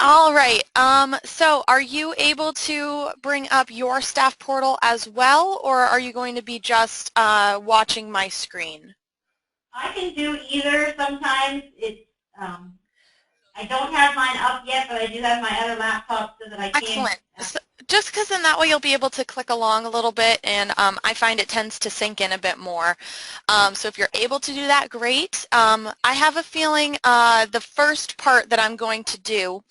All right. So are you able to bring up your staff portal as well, or are you going to be just watching my screen? I can do either. Sometimes I don't have mine up yet, but I do have my other laptop so that I can. Excellent. So, just because then that way you'll be able to click along a little bit, and I find it tends to sink in a bit more. So if you're able to do that, great. I have a feeling the first part that I'm going to do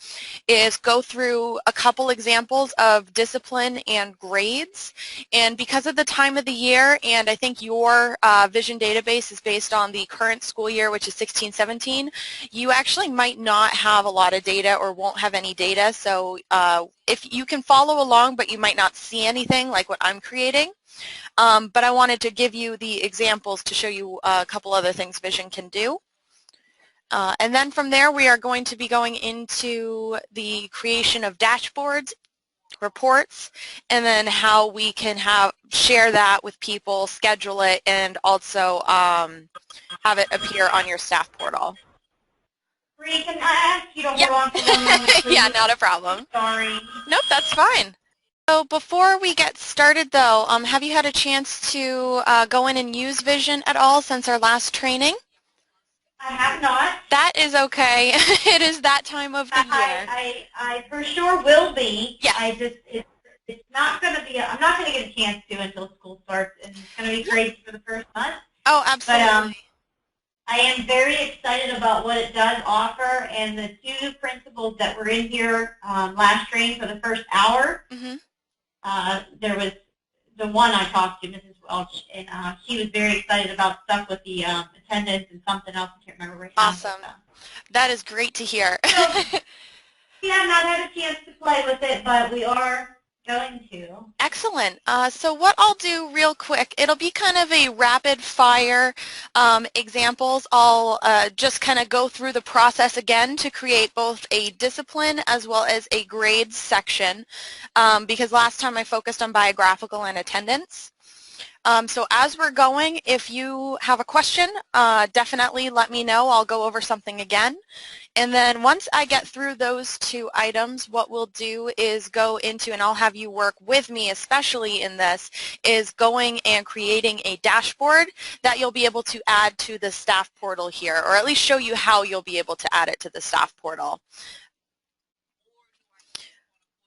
is go through a couple examples of discipline and grades. And because of the time of the year, and I think your Vision database is based on the current school year, which is 16-17, you actually might not have a lot of data or won't have any data. So if you can follow along, but you might not see anything like what I'm creating. But I wanted to give you the examples to show you a couple other things Vision can do. And then from there, we are going to be going into the creation of dashboards, reports, and then how we can share that with people, schedule it, and also have it appear on your staff portal. Bree, can I ask you to hold Yeah. on for 1 moment, please? Yeah, not a problem. Sorry. Nope, that's fine. So before we get started, though, have you had a chance to go in and use Vision at all since our last training? I have not. That is okay. It is that time of the year. I for sure will be. Yes. It's not going to be. I'm not going to get a chance to until school starts, and it's going to be great for the first month. Oh, absolutely. But I am very excited about what it does offer, and the two principals that were in here last training for the first hour. Mm-hmm. There was the one I talked to, Mrs. Welch, and she was very excited about stuff with the attendance and something else. I can't remember right now. Awesome. That is great to hear. So, we have not had a chance to play with it, but we are going to. Excellent. So what I'll do real quick, it'll be kind of a rapid fire examples. I'll just kind of go through the process again to create both a discipline as well as a grades section because last time I focused on biographical and attendance. So as we're going, if you have a question, definitely let me know. I'll go over something again. And then once I get through those two items, what we'll do is go into, and I'll have you work with me especially in this, is going and creating a dashboard that you'll be able to add to the staff portal here, or at least show you how you'll be able to add it to the staff portal.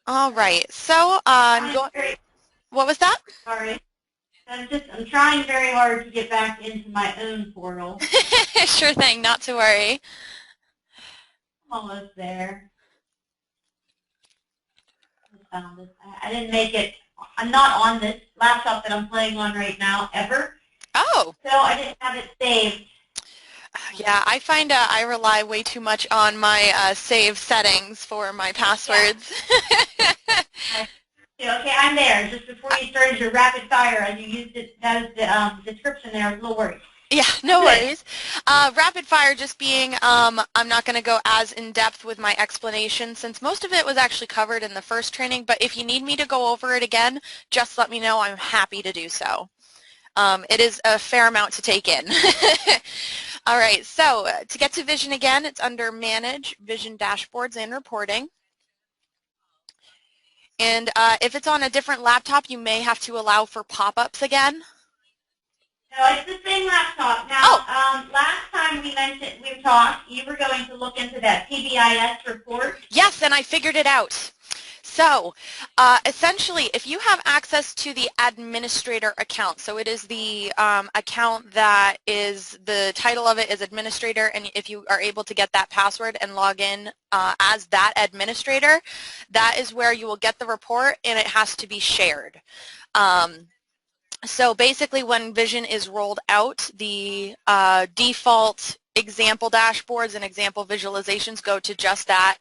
All right, so what was that? Sorry. I'm trying very hard to get back into my own portal. Sure thing, not to worry. I'm almost there. I found this. I didn't make it. I'm not on this laptop that I'm playing on right now ever. Oh. So I didn't have it saved. Yeah, I find I rely way too much on my save settings for my passwords. Yeah. Okay, I'm there. Just before you started your rapid fire, and you used it, that is the description there. I was a little worried. Yeah, no worries. Rapid fire just being, I'm not going to go as in-depth with my explanation since most of it was actually covered in the first training, but if you need me to go over it again, just let me know. I'm happy to do so. It is a fair amount to take in. All right, so to get to Vision again, it's under Manage, Vision Dashboards and Reporting. And if it's on a different laptop, you may have to allow for pop-ups again. No, it's the same laptop. Now, last time we talked, you were going to look into that PBIS report. Yes, and I figured it out. So essentially, if you have access to the administrator account, so it is the account that is, the title of it is administrator, and if you are able to get that password and log in as that administrator, that is where you will get the report, and it has to be shared. So basically when Vision is rolled out, the default example dashboards and example visualizations go to just that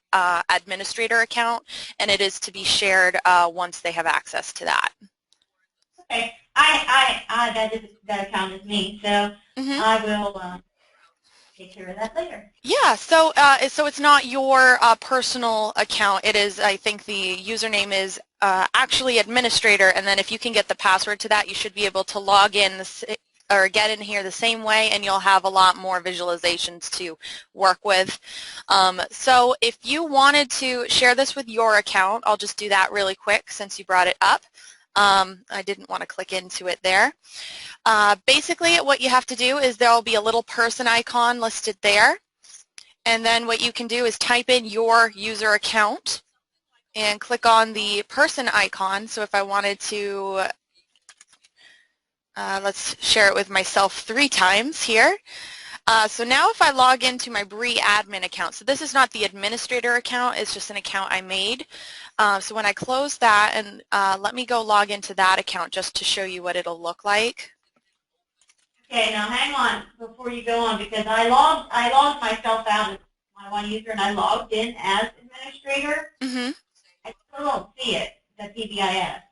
administrator account, and it is to be shared once they have access to that. Okay, that account is me, so I will take care of that later. Yeah, so it's not your personal account. It is, I think the username is actually administrator, and then if you can get the password to that, you should be able to log in or get in here the same way, and you'll have a lot more visualizations to work with. So if you wanted to share this with your account, I'll just do that really quick since you brought it up. I didn't want to click into it there. Basically, what you have to do is there will be a little person icon listed there. And then what you can do is type in your user account and click on the person icon. So if I wanted to, let's share it with myself 3 times here. So now if I log into my Bree admin account, so this is not the administrator account, it's just an account I made. So when I close that, and let me go log into that account just to show you what it'll look like. Okay, now hang on before you go on, because I logged myself out as my one user and I logged in as administrator. Mm-hmm. I still don't see it, the PBIS.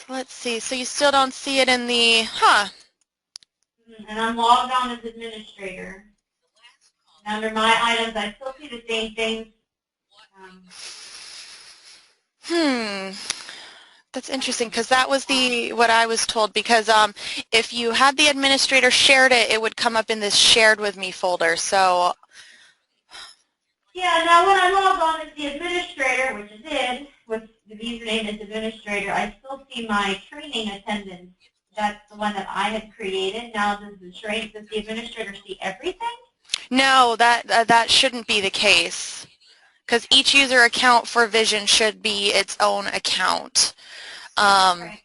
Let's see, so you still don't see it in the, And I'm logged on as administrator. And under my items, I still see the same things. That's interesting, because that was what I was told, because if you had the administrator shared it, it would come up in this shared with me folder. So yeah, now when I log on as the administrator, which I did, with the username as administrator, I still see my training attendance. That's the one that I had created. Now does the administrator see everything? No, that shouldn't be the case, because each user account for Vision should be its own account. Right.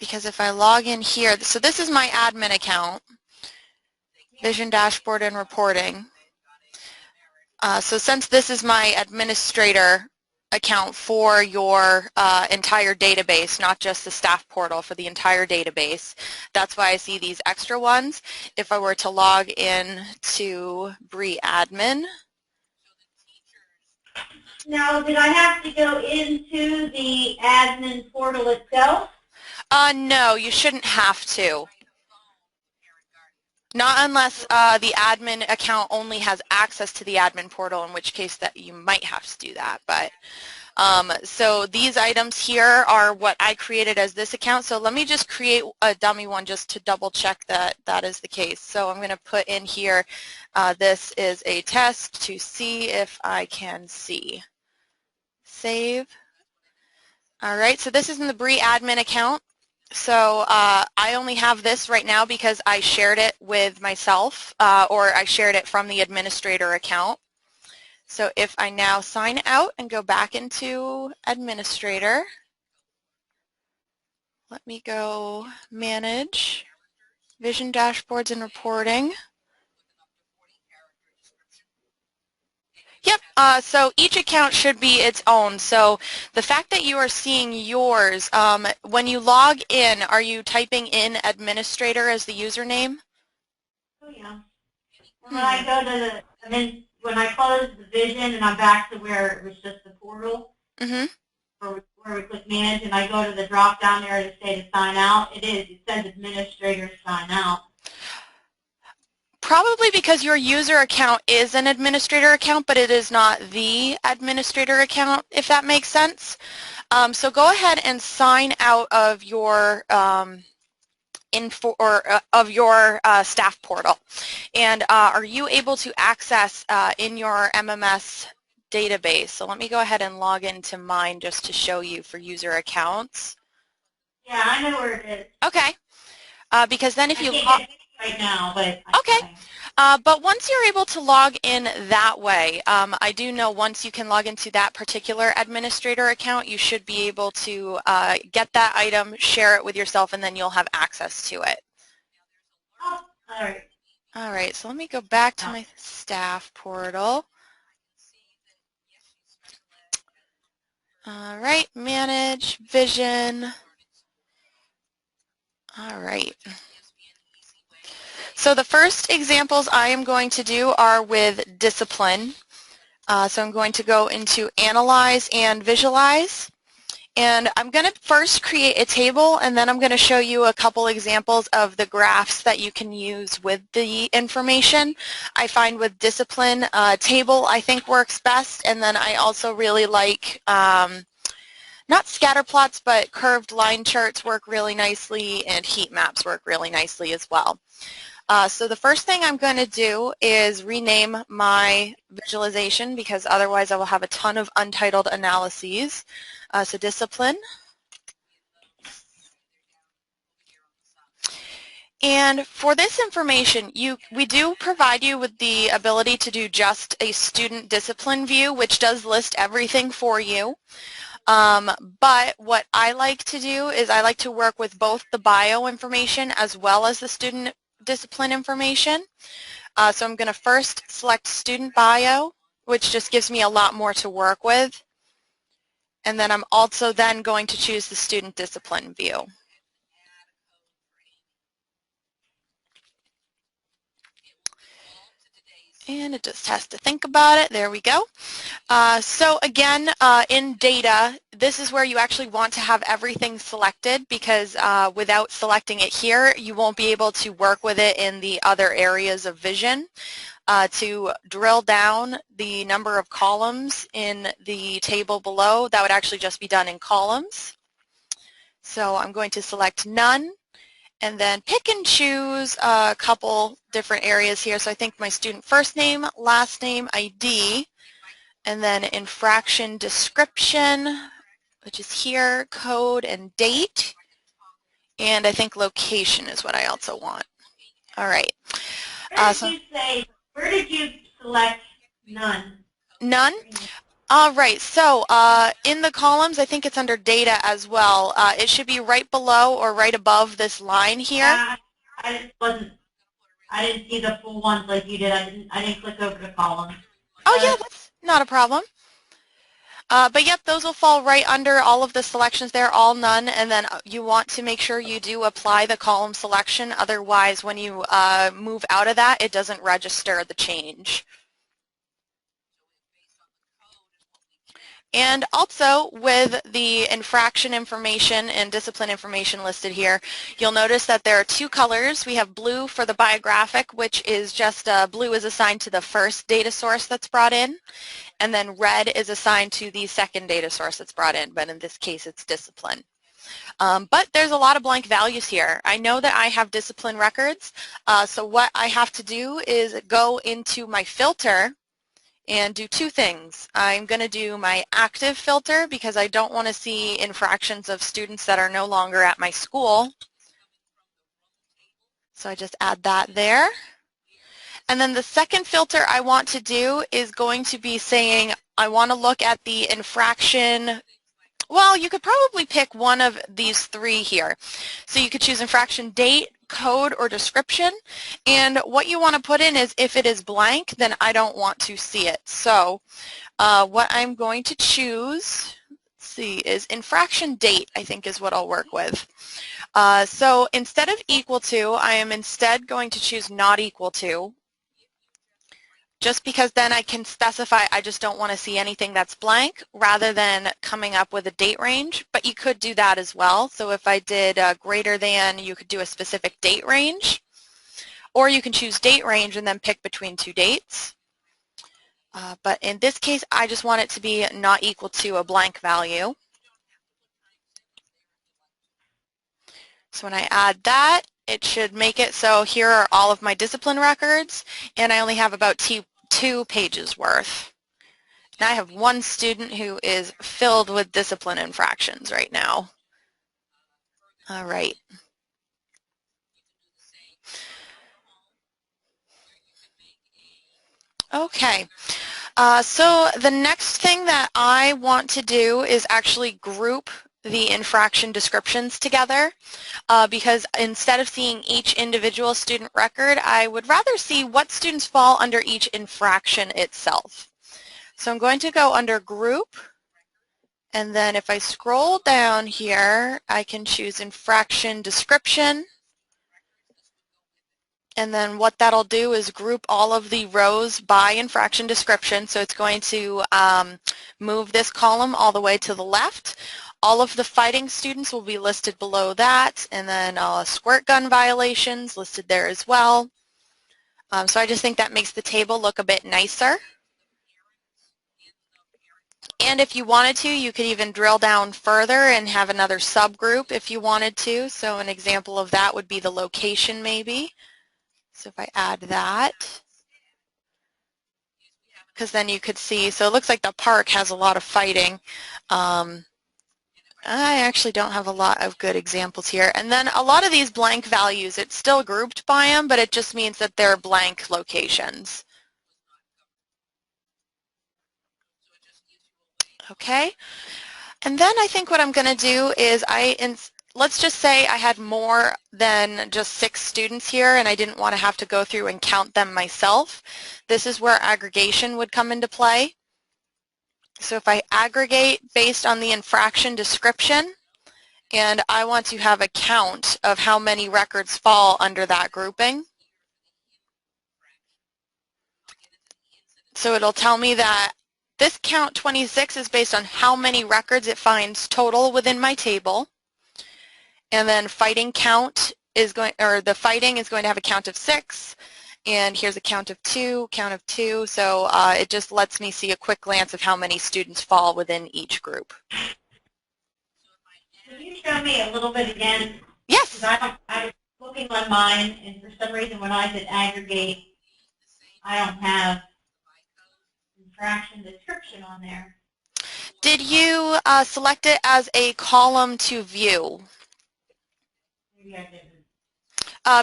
Because if I log in here, so this is my admin account, Vision Dashboard and Reporting. So since this is my administrator account for your entire database, not just the staff portal, for the entire database, that's why I see these extra ones. If I were to log in to Bree admin. Now, did I have to go into the admin portal itself? No, you shouldn't have to. Not unless the admin account only has access to the admin portal, in which case that you might have to do that. But so these items here are what I created as this account. So let me just create a dummy one just to double check that that is the case. So I'm going to put in here, this is a test to see if I can see. Save. All right, so this is in the Bree admin account. So I only have this right now because I shared it with myself, or I shared it from the administrator account. So if I now sign out and go back into administrator, let me go manage, Vision Dashboards and Reporting. Yep, so each account should be its own. So the fact that you are seeing yours, when you log in, are you typing in administrator as the username? Oh, yeah. When I go to when I close the Vision and I'm back to where it was just the portal, where we click manage, and I go to the drop down there to say to sign out, it says administrator sign out. Probably because your user account is an administrator account, but it is not the administrator account, if that makes sense. So go ahead and sign out of your staff portal. And are you able to access in your MMS database? So let me go ahead and log into mine just to show you for user accounts. Yeah, I know where it is. Okay. Because then if you log right now, but okay. But once you're able to log in that way, I do know once you can log into that particular administrator account, you should be able to get that item, share it with yourself, and then you'll have access to it. Oh, all right. All right, so let me go back to my staff portal. All right, manage, Vision. All right. So the first examples I am going to do are with discipline. So I'm going to go into Analyze and Visualize. And I'm going to first create a table, and then I'm going to show you a couple examples of the graphs that you can use with the information. I find with discipline, table I think works best, and then I also really like not scatter plots, but curved line charts work really nicely, and heat maps work really nicely as well. So the first thing I'm going to do is rename my visualization, because otherwise I will have a ton of untitled analyses. So discipline. And for this information, we do provide you with the ability to do just a student discipline view, which does list everything for you. But what I like to do is I like to work with both the bio information as well as the student discipline information. So I'm going to first select student bio, which just gives me a lot more to work with. And then I'm also then going to choose the student discipline view. And it just has to think about it. There we go. So again, in data, this is where you actually want to have everything selected, because without selecting it here, you won't be able to work with it in the other areas of vision. To drill down the number of columns in the table below, that would actually just be done in columns. So I'm going to select none, and then pick and choose a couple different areas here. So I think my student first name, last name, ID, and then infraction description, which is here, code and date, and I think location is what I also want. All right. Where did you select none? None? All right, so in the columns, I think it's under data as well. It should be right below or right above this line here. I didn't see the full ones like you did. I didn't click over the columns. Oh yeah, that's not a problem. But yep, those will fall right under all of the selections there, all none, and then you want to make sure you do apply the column selection. Otherwise, when you move out of that, it doesn't register the change. And also with the infraction information and discipline information listed here, you'll notice that there are two colors. We have blue for the biographic, which is just blue is assigned to the first data source that's brought in, and then red is assigned to the second data source that's brought in, but in this case it's discipline. But there's a lot of blank values here. I know that I have discipline records, so what I have to do is go into my filter and do two things. I'm going to do my active filter because I don't want to see infractions of students that are no longer at my school. So I just add that there. And then the second filter I want to do is going to be saying I want to look at the infraction. Well, you could probably pick one of these three here. So you could choose infraction date, code, or description. And what you want to put in is if it is blank, then I don't want to see it. So what I'm going to choose, let's see, is infraction date, I think is what I'll work with. So instead of equal to, I am instead going to choose not equal to, just because then I can specify I just don't want to see anything that's blank rather than coming up with a date range, but you could do that as well. So if I did greater than, you could do a specific date range, or you can choose date range and then pick between two dates. But in this case, I just want it to be not equal to a blank value. So when I add that, it should make it so here are all of my discipline records, and I only have about two pages worth. Now I have one student who is filled with discipline infractions right now. All right. Okay. So the next thing that I want to do is actually group the infraction descriptions together because instead of seeing each individual student record, I would rather see what students fall under each infraction itself. So I'm going to go under group, and then if I scroll down here, I can choose infraction description. And then what that'll do is group all of the rows by infraction description. So it's going to move this column all the way to the left. All of the fighting students will be listed below that, and then squirt gun violations listed there as well. So I just think that makes the table look a bit nicer. And if you wanted to, you could even drill down further and have another subgroup if you wanted to. So an example of that would be the location maybe. So if I add that, because then you could see, so it looks like the park has a lot of fighting. I actually don't have a lot of good examples here. And then a lot of these blank values, it's still grouped by them, but it just means that they're blank locations. Okay. And then I think what I'm going to do is let's just say I had more than just 6 students here and I didn't want to have to go through and count them myself. This is where aggregation would come into play. So if I aggregate based on the infraction description, and I want to have a count of how many records fall under that grouping. So it'll tell me that this count 26 is based on how many records it finds total within my table. And then fighting count is going, or the fighting is going to have a count of 6. And here's a count of 2. So it just lets me see a quick glance of how many students fall within each group. Can you show me a little bit again? Yes. I was looking on mine, and for some reason when I did aggregate, I don't have infraction description on there. Did you select it as a column to view? Maybe I didn't.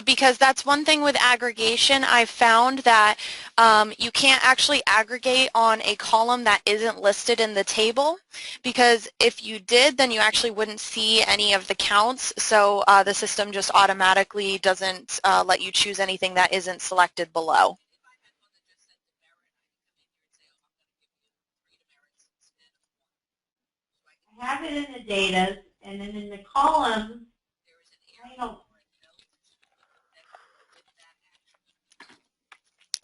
Because that's one thing with aggregation. I've found that you can't actually aggregate on a column that isn't listed in the table, because if you did, then you actually wouldn't see any of the counts. So the system just automatically doesn't let you choose anything that isn't selected below. I have it in the data, and then in the column, I don't.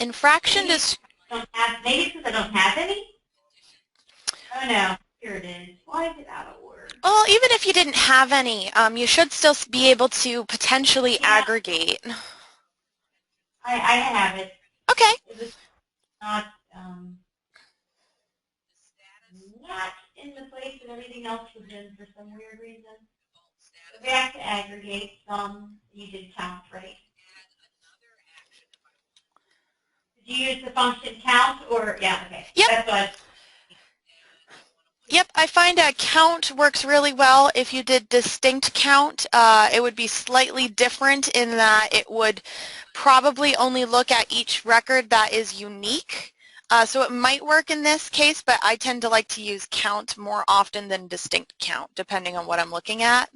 Infraction is... Maybe because I don't have any? Oh no, here it is. Why is it out of order? Well, even if you didn't have any, you should still be able to potentially aggregate. I have it. Okay. It was not in the place that everything else was in for some weird reason. So we have to aggregate some. You did count, right? Did you use the function count or, yeah, okay. Yep. That's what. Yep, I find count works really well. If you did distinct count, it would be slightly different in that it would probably only look at each record that is unique. So it might work in this case, but I tend to like to use count more often than distinct count, depending on what I'm looking at.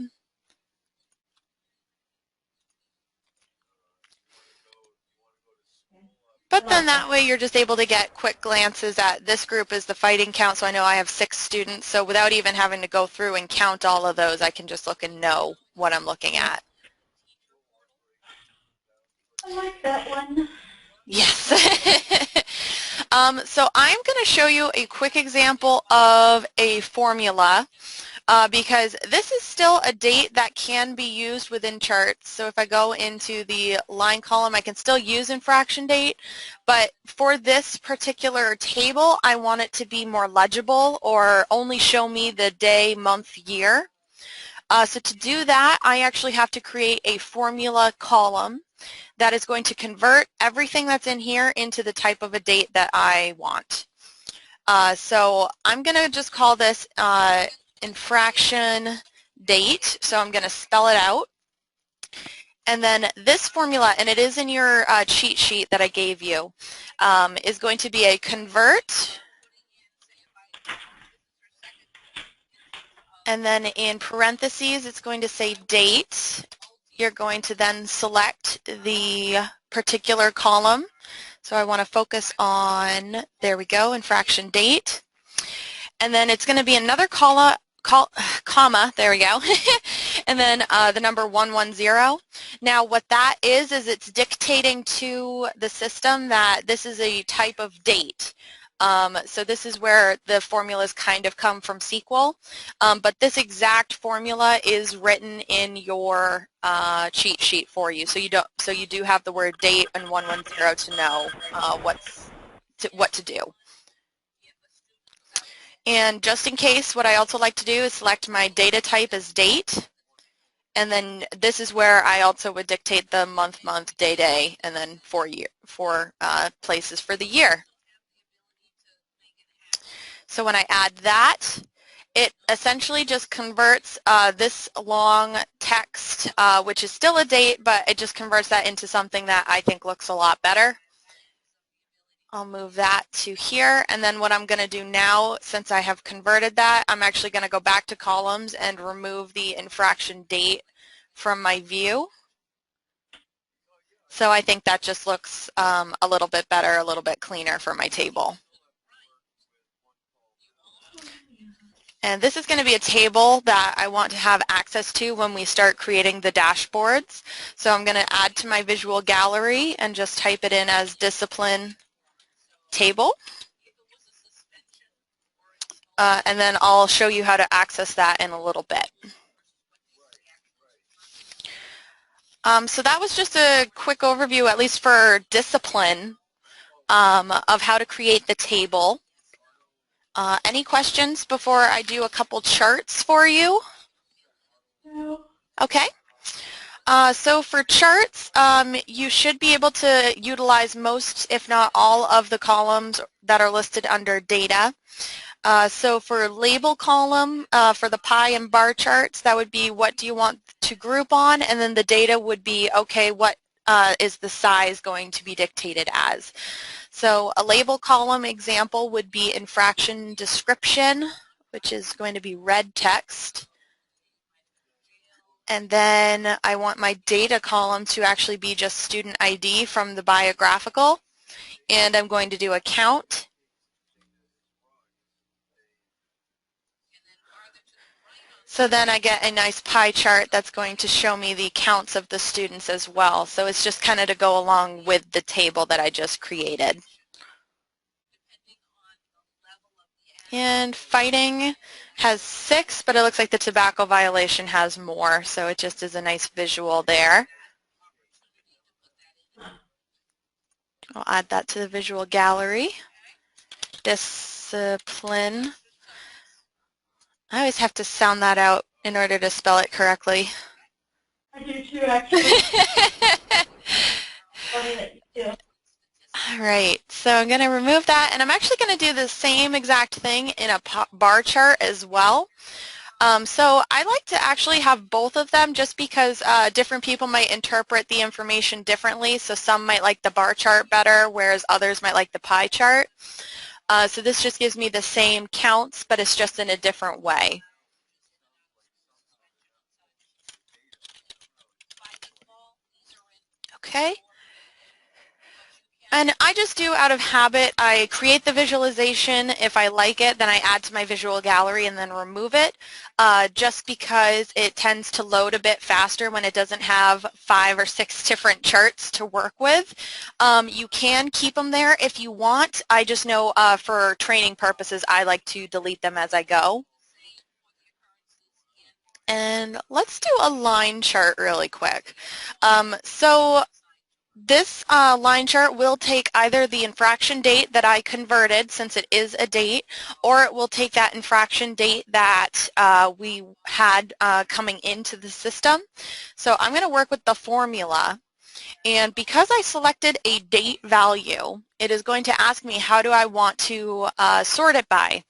But then that way you're just able to get quick glances at this group is the fighting count, so I know I have 6 students, so without even having to go through and count all of those, I can just look and know what I'm looking at. I like that one. Yes. So I'm going to show you a quick example of a formula. Because this is still a date that can be used within charts. So if I go into the line column, I can still use infraction date, but for this particular table, I want it to be more legible or only show me the day, month, year. So to do that, I actually have to create a formula column that is going to convert everything that's in here into the type of a date that I want. So I'm going to just call this infraction date, so I'm going to spell it out. And then this formula, and it is in your cheat sheet that I gave you, is going to be a convert, and then in parentheses it's going to say date. You're going to then select the particular column. So I want to focus on, there we go, infraction date. And then it's going to be another comma, there we go, and then the number 110. Now what that is it's dictating to the system that this is a type of date. So this is where the formulas kind of come from SQL, but this exact formula is written in your cheat sheet for you. So you do have the word date and 110 to know what to do. And just in case, what I also like to do is select my data type as date. And then this is where I also would dictate the month, day, day, and then four places for the year. So when I add that, it essentially just converts this long text, which is still a date, but it just converts that into something that I think looks a lot better. I'll move that to here, and then what I'm going to do now, since I have converted that, I'm actually going to go back to columns and remove the infraction date from my view. So I think that just looks a little bit better, a little bit cleaner for my table. And this is going to be a table that I want to have access to when we start creating the dashboards. So I'm going to add to my visual gallery and just type it in as discipline table. And then I'll show you how to access that in a little bit. So that was just a quick overview, at least for discipline, of how to create the table. Any questions before I do a couple charts for you? No. Okay. So for charts, you should be able to utilize most, if not all, of the columns that are listed under data. So for label column, for the pie and bar charts, that would be what do you want to group on, and then the data would be, okay, what is the size going to be dictated as. So a label column example would be infraction description, which is going to be red text. And then I want my data column to actually be just student ID from the biographical. And I'm going to do a count. So then I get a nice pie chart that's going to show me the counts of the students as well. So it's just kind of to go along with the table that I just created. And fighting has 6, but it looks like the tobacco violation has more, so it just is a nice visual there. I'll add that to the visual gallery. Discipline. I always have to sound that out in order to spell it correctly. I do too, actually. Funny that you do. All right, so I'm going to remove that, and I'm actually going to do the same exact thing in a bar chart as well. So I like to actually have both of them just because different people might interpret the information differently. So some might like the bar chart better, whereas others might like the pie chart. So this just gives me the same counts, but it's just in a different way. Okay. And I just do out of habit, I create the visualization. If I like it, then I add to my visual gallery and then remove it, just because it tends to load a bit faster when it doesn't have 5 or 6 different charts to work with. You can keep them there if you want. I just know for training purposes, I like to delete them as I go. And let's do a line chart really quick. So this line chart will take either the infraction date that I converted, since it is a date, or it will take that infraction date that we had coming into the system. So I'm going to work with the formula. And because I selected a date value, it is going to ask me how do I want to sort it by.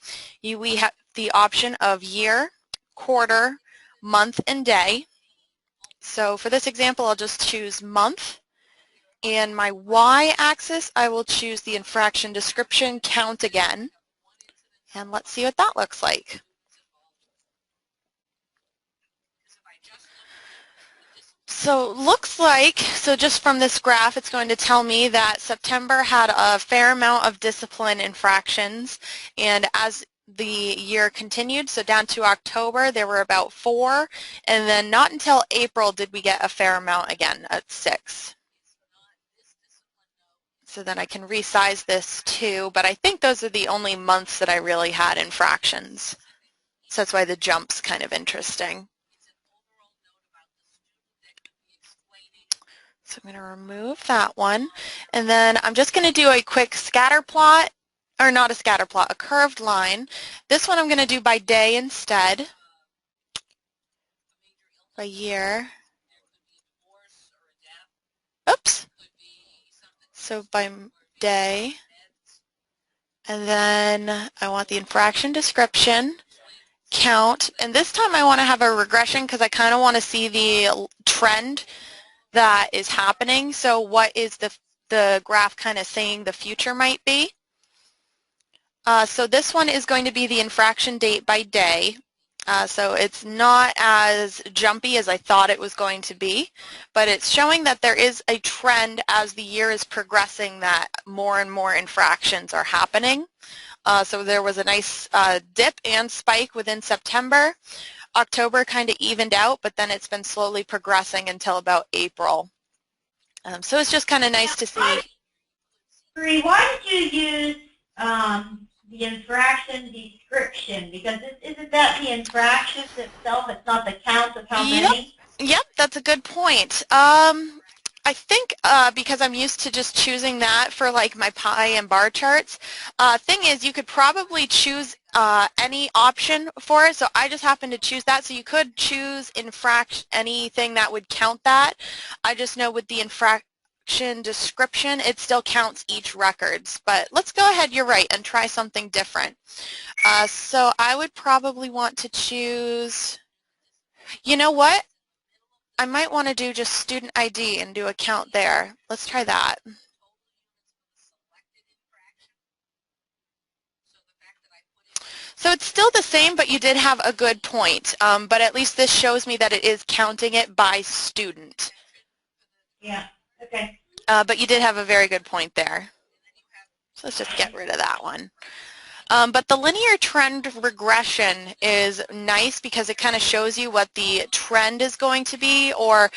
We have the option of year, quarter, month, and day. So for this example, I'll just choose month. And my y-axis, I will choose the infraction description count again. And let's see what that looks like. So looks like, so just from this graph, it's going to tell me that September had a fair amount of discipline infractions. And as the year continued, so down to October, there were about 4. And then not until April did we get a fair amount again at 6. So then I can resize this too, but I think those are the only months that I really had infractions. So that's why the jump's kind of interesting. So I'm going to remove that one. And then I'm just going to do a quick scatter plot or not a scatter plot, a curved line. This one I'm going to do by day instead, by year. Oops. So by day. And then I want the infraction description, count, and this time I want to have a regression because I kind of want to see the trend that is happening. So what is the graph kind of saying the future might be? So this one is going to be the infraction date by day. So it's not as jumpy as I thought it was going to be, but it's showing that there is a trend as the year is progressing that more and more infractions are happening. So there was a nice dip and spike within September. October kind of evened out, but then it's been slowly progressing until about April. So it's just kind of nice to see. Bree, why did you use the infraction description? Because isn't that the infractions itself? It's not the count of how many? Yep, that's a good point. I think because I'm used to just choosing that for like my pie and bar charts, thing is you could probably choose any option for it, so I just happen to choose that. So you could choose anything that would count that. I just know with the infraction description, it still counts each records. But let's go ahead, you're right, and try something different. So I would probably want to choose, you know what? I might want to do just student ID and do a count there. Let's try that. So it's still the same, but you did have a good point. But at least this shows me that it is counting it by student. Yeah, okay. But you did have a very good point there. So let's just get rid of that one. But the linear trend regression is nice because it kind of shows you what the trend is going to be, or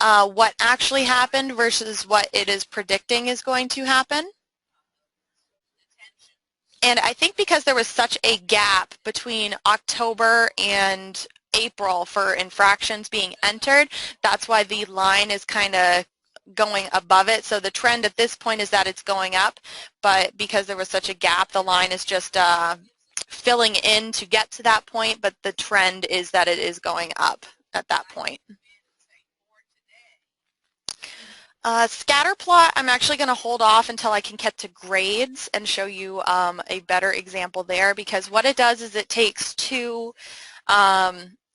what actually happened versus what it is predicting is going to happen. And I think because there was such a gap between October and April for infractions being entered, that's why the line is kind of going above it. So the trend at this point is that it's going up, but because there was such a gap, the line is just filling in to get to that point, but the trend is that it is going up at that point. Scatter plot, I'm actually going to hold off until I can get to grades and show you a better example there, because what it does is it takes two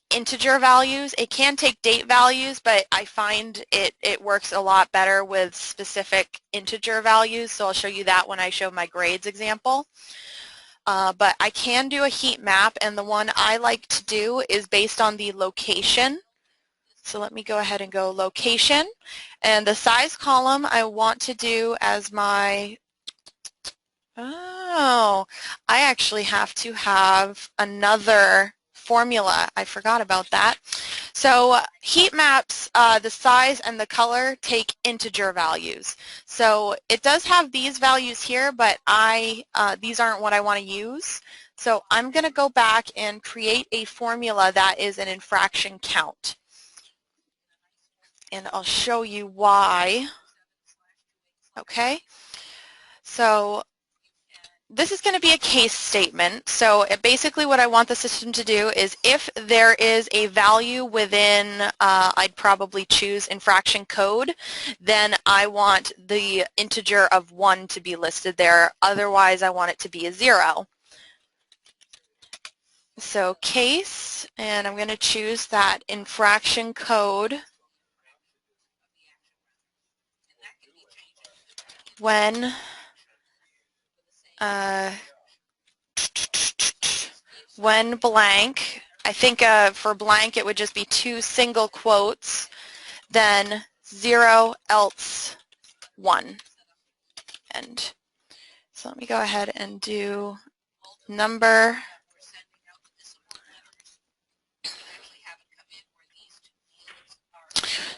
integer values. It can take date values, but I find it works a lot better with specific integer values, so I'll show you that when I show my grades example. But I can do a heat map, and the one I like to do is based on the location. So let me go ahead and go location, and the size column I want to do as my, I actually have to have another formula. I forgot about that. So heat maps, the size and the color take integer values. So it does have these values here, but these aren't what I want to use. So I'm going to go back and create a formula that is an infraction count. And I'll show you why. Okay, so this is going to be a case statement. So basically what I want the system to do is if there is a value within, I'd probably choose infraction code, then I want the integer of 1 to be listed there. Otherwise, I want it to be a 0. So case, and I'm going to choose that infraction code when blank, I think for blank it would just be 2 single quotes, then 0 else 1. And so let me go ahead and do number.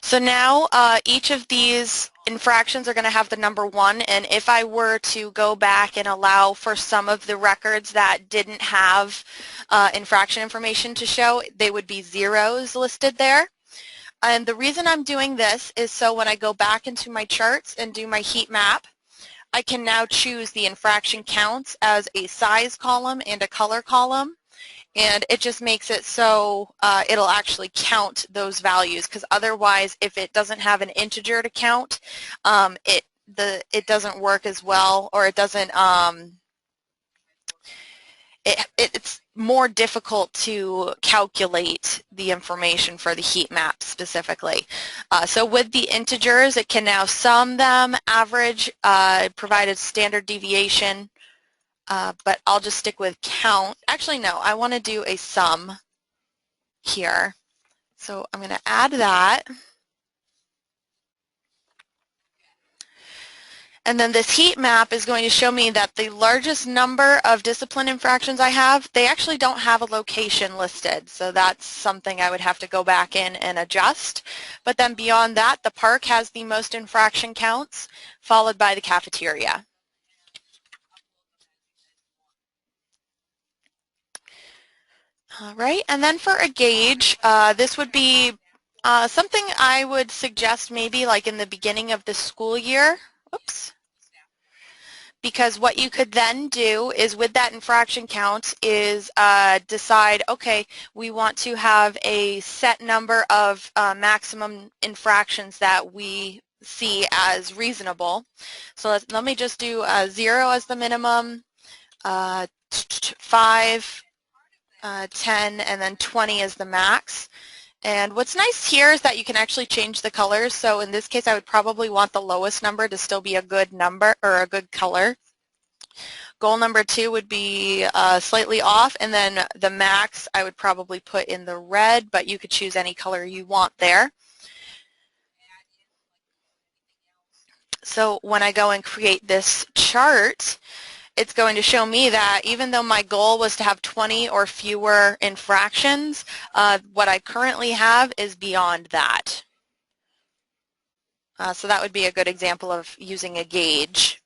So now each of these infractions are going to have the number 1, and if I were to go back and allow for some of the records that didn't have infraction information to show, they would be zeros listed there. And the reason I'm doing this is so when I go back into my charts and do my heat map, I can now choose the infraction counts as a size column and a color column, and it just makes it so it'll actually count those values, because otherwise if it doesn't have an integer to count, it doesn't work as well, or it doesn't it's more difficult to calculate the information for the heat map specifically. So with the integers, it can now sum them, average, provide a standard deviation, but I'll just stick with count. Actually, no, I want to do a sum here. So I'm going to add that. And then this heat map is going to show me that the largest number of discipline infractions I have, they actually don't have a location listed. So that's something I would have to go back in and adjust. But then beyond that, the park has the most infraction counts, followed by the cafeteria. All right, and then for a gauge, this would be something I would suggest maybe like in the beginning of the school year. Oops. Because what you could then do is with that infraction count is decide, okay, we want to have a set number of maximum infractions that we see as reasonable. So let me just do 0 as the minimum, 5, 10, and then 20 as the max. And what's nice here is that you can actually change the colors. So in this case, I would probably want the lowest number to still be a good number or a good color. Goal number 2 would be slightly off, and then the max I would probably put in the red, but you could choose any color you want there. So when I go and create this chart, it's going to show me that even though my goal was to have 20 or fewer infractions, what I currently have is beyond that. So that would be a good example of using a gauge.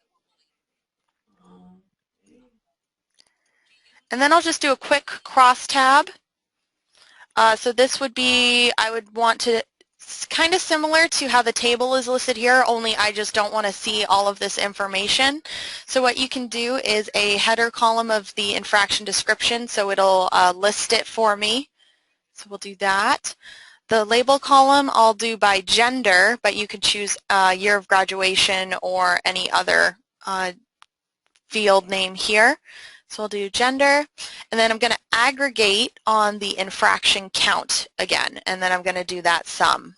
And then I'll just do a quick cross tab. So this would be, I would want to, kind of similar to how the table is listed here, only I just don't want to see all of this information. So what you can do is a header column of the infraction description, so it'll list it for me. So we'll do that. The label column I'll do by gender, but you could choose year of graduation or any other field name here. So we'll do gender, and then I'm going to aggregate on the infraction count again, and then I'm going to do that sum.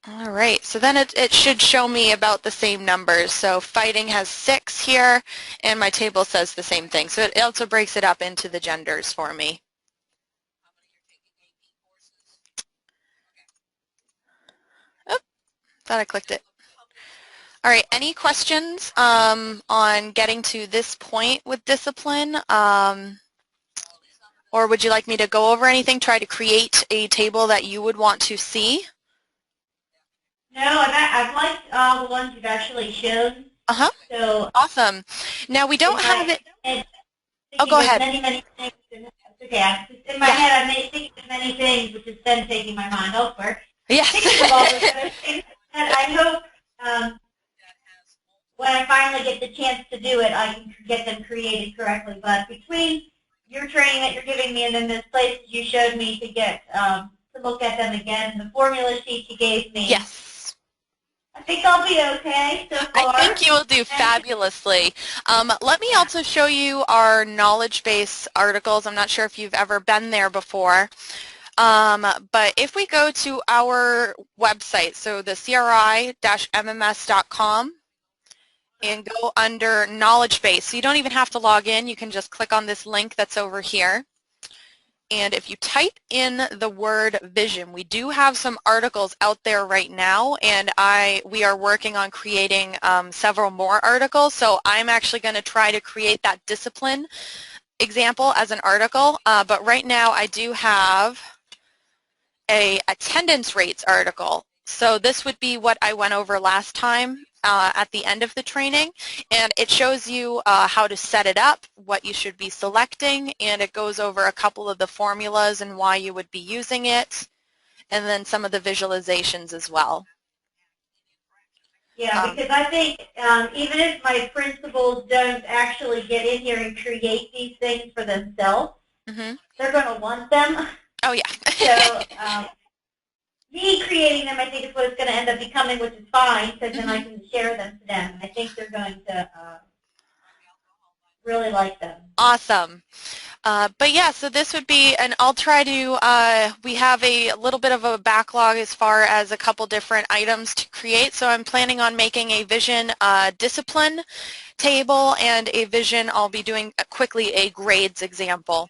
All right, so then it should show me about the same numbers. So fighting has 6 here, and my table says the same thing. So it also breaks it up into the genders for me. Thought I clicked it. All right, any questions on getting to this point with discipline? Or would you like me to go over anything, try to create a table that you would want to see? No, I've liked all the ones you've actually shown. Uh-huh. So awesome. Now we don't have it. Oh, go ahead. Many things. Okay, in my head I'm thinking of many things, which is then taking my mind elsewhere. Yes. Thinking of all those other things. And I hope when I finally get the chance to do it, I can get them created correctly. But between your training that you're giving me and then the places you showed me to get to look at them again, the formula sheet you gave me. Yes. I think I'll be okay so far. I think you will do fabulously. Let me also show you our knowledge base articles. I'm not sure if you've ever been there before. But if we go to our website, so the cri-mms.com, and go under knowledge base, so you don't even have to log in, you can just click on this link that's over here. And if you type in the word vision, we do have some articles out there right now, and we are working on creating several more articles. So I'm actually going to try to create that discipline example as an article, but right now I do have a attendance rates article. So this would be what I went over last time at the end of the training, and it shows you how to set it up, what you should be selecting, and it goes over a couple of the formulas and why you would be using it. and then some of the visualizations as well. Yeah, because I think even if my principals don't actually get in here and create these things for themselves, they're going to want them. Oh, yeah. So me creating them, I think, is what it's going to end up becoming, which is fine, because then I can share them to them. I think they're going to really like them. Awesome. But yeah, so this would be, and I'll try to, we have a little bit of a backlog as far as a couple different items to create, so I'm planning on making a vision discipline table and a vision, I'll be doing quickly a grades example.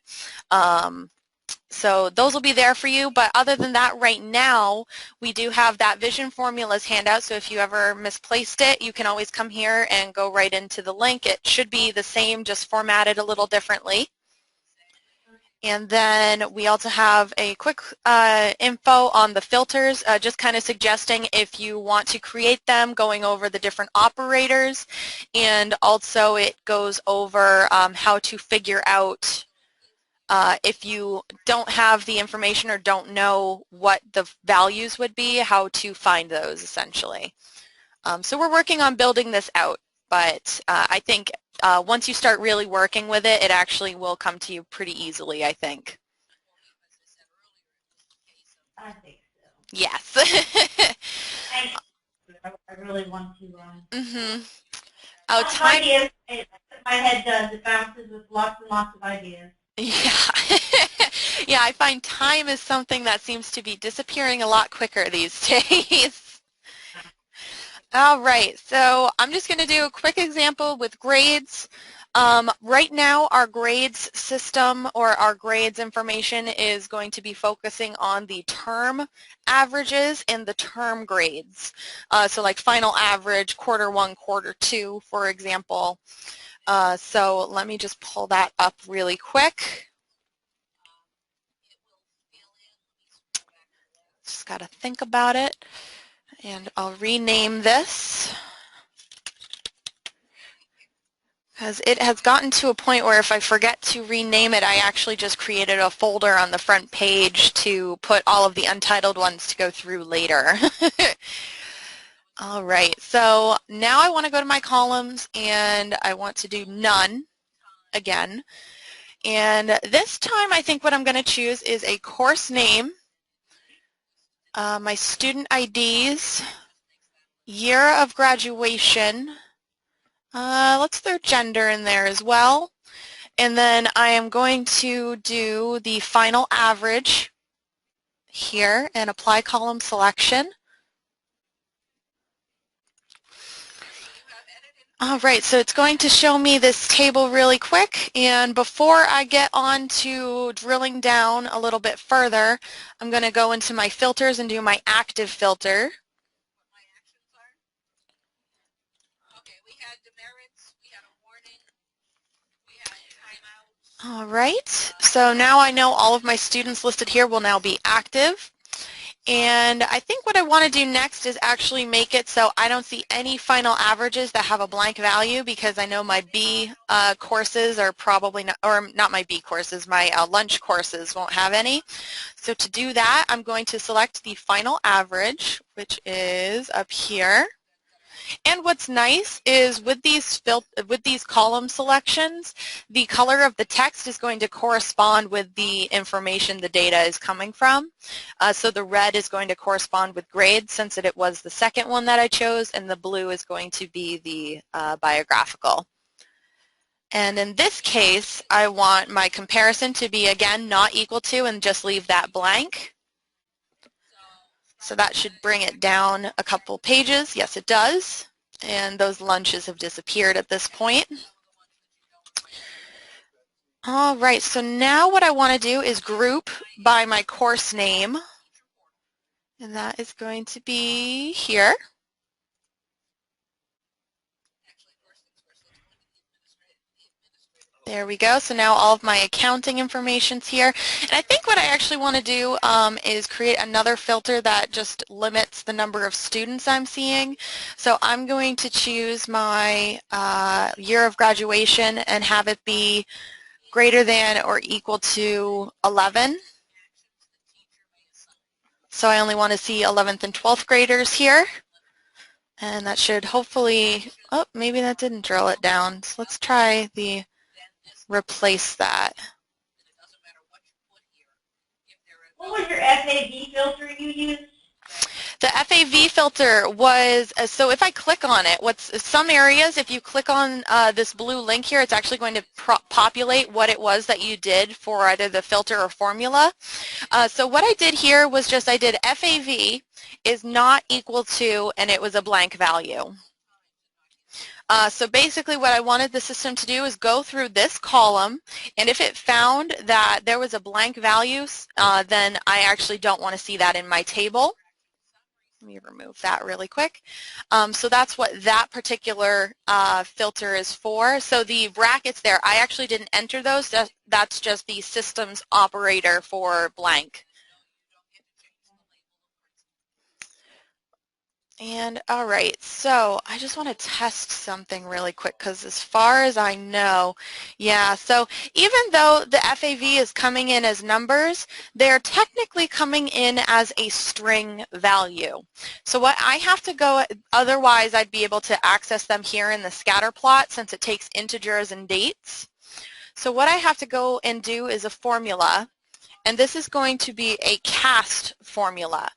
So those will be there for you, but other than that, right now, we do have that vision formulas handout, so if you ever misplaced it, you can always come here and go right into the link. It should be the same, just formatted a little differently. And then we also have a quick info on the filters, just kind of suggesting if you want to create them, going over the different operators, and also it goes over how to figure out if you don't have the information or don't know what the values would be, how to find those essentially. So we're working on building this out, but I think once you start really working with it, it actually will come to you pretty easily, I think. I think so. Yes. I really want to. Oh, time. Ideas, my head does. It bounces with lots and lots of ideas. Yeah. Yeah, I find time is something that seems to be disappearing a lot quicker these days. All right, so I'm just going to do a quick example with grades. Right now, our grades system or our grades information is going to be focusing on the term averages and the term grades. So like final average, quarter one, quarter two, for example. So let me just pull that up really quick. Just got to think about it, and I'll rename this because it has gotten to a point where if I forget to rename it, I actually just created a folder on the front page to put all of the untitled ones to go through later. All right, so now I want to go to my columns and I want to do none again. And this time I think what I'm going to choose is a course name, my student IDs, year of graduation, let's throw gender in there as well. And then I am going to do the final average here and apply column selection. All right, so it's going to show me this table really quick, and before I get on to drilling down a little bit further, I'm going to go into my filters and do my active filter. All right, so now I know all of my students listed here will now be active. And I think what I want to do next is actually make it so I don't see any final averages that have a blank value, because I know my B courses are probably not, or not my B courses, my lunch courses won't have any. So to do that, I'm going to select the final average, which is up here. And what's nice is with these column selections, the color of the text is going to correspond with the information the data is coming from. So the red is going to correspond with grades, since it was the second one that I chose, and the blue is going to be the biographical. And in this case, I want my comparison to be, again, not equal to, and just leave that blank. So that should bring it down a couple pages. Yes, it does. And those lunches have disappeared at this point. All right, so now what I want to do is group by my course name. And that is going to be here. There we go. So now all of my accounting information's here. And I think what I actually want to do is create another filter that just limits the number of students I'm seeing. So I'm going to choose my year of graduation and have it be greater than or equal to 11. So I only want to see 11th and 12th graders here. And that should hopefully, oh, maybe that didn't drill it down. So let's try the replace that. What was your FAV filter you used? The FAV filter was, so if I click on it, some areas, if you click on this blue link here, it's actually going to populate what it was that you did for either the filter or formula. So what I did here was just I did FAV is not equal to, and it was a blank value. So basically what I wanted the system to do is go through this column, and if it found that there was a blank value, then I actually don't want to see that in my table. Let me remove that really quick. So that's what that particular filter is for. So the brackets there, I actually didn't enter those. That's just the systems operator for blank. And all right, so I just want to test something really quick because as far as I know, yeah, so even though the FAV is coming in as numbers, they're technically coming in as a string value. So what I have to go, otherwise I'd be able to access them here in the scatter plot since it takes integers and dates. So what I have to go and do is a formula, and this is going to be a cast formula.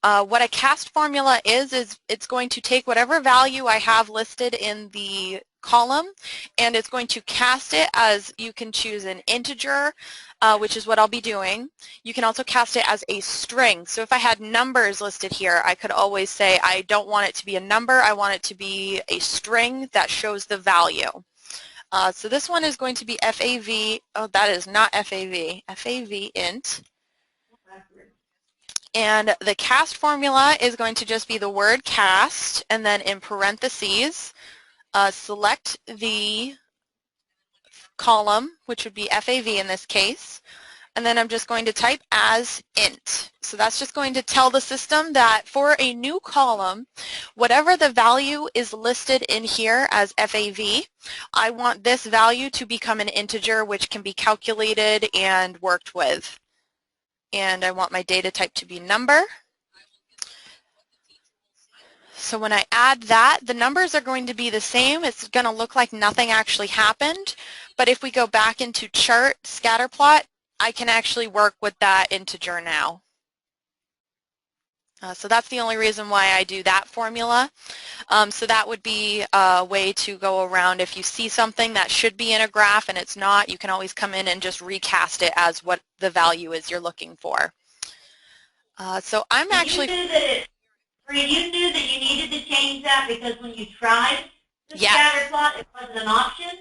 What a cast formula is it's going to take whatever value I have listed in the column and it's going to cast it as, you can choose an integer, which is what I'll be doing. You can also cast it as a string. So if I had numbers listed here, I could always say I don't want it to be a number, I want it to be a string that shows the value. So this one is going to be FAV, oh that is not FAV, FAV int. And the cast formula is going to just be the word cast, and then in parentheses, select the column, which would be FAV in this case, and then I'm just going to type as int. So that's just going to tell the system that for a new column, whatever the value is listed in here as FAV, I want this value to become an integer which can be calculated and worked with. And I want my data type to be number. So when I add that, the numbers are going to be the same. It's going to look like nothing actually happened. But if we go back into chart, scatter plot, I can actually work with that integer now. So that's the only reason why I do that formula. So that would be a way to go around if you see something that should be in a graph and it's not, you can always come in and just recast it as what the value is you're looking for. So I'm actually... You knew that you needed to change that because when you tried the scatter plot, it wasn't an option?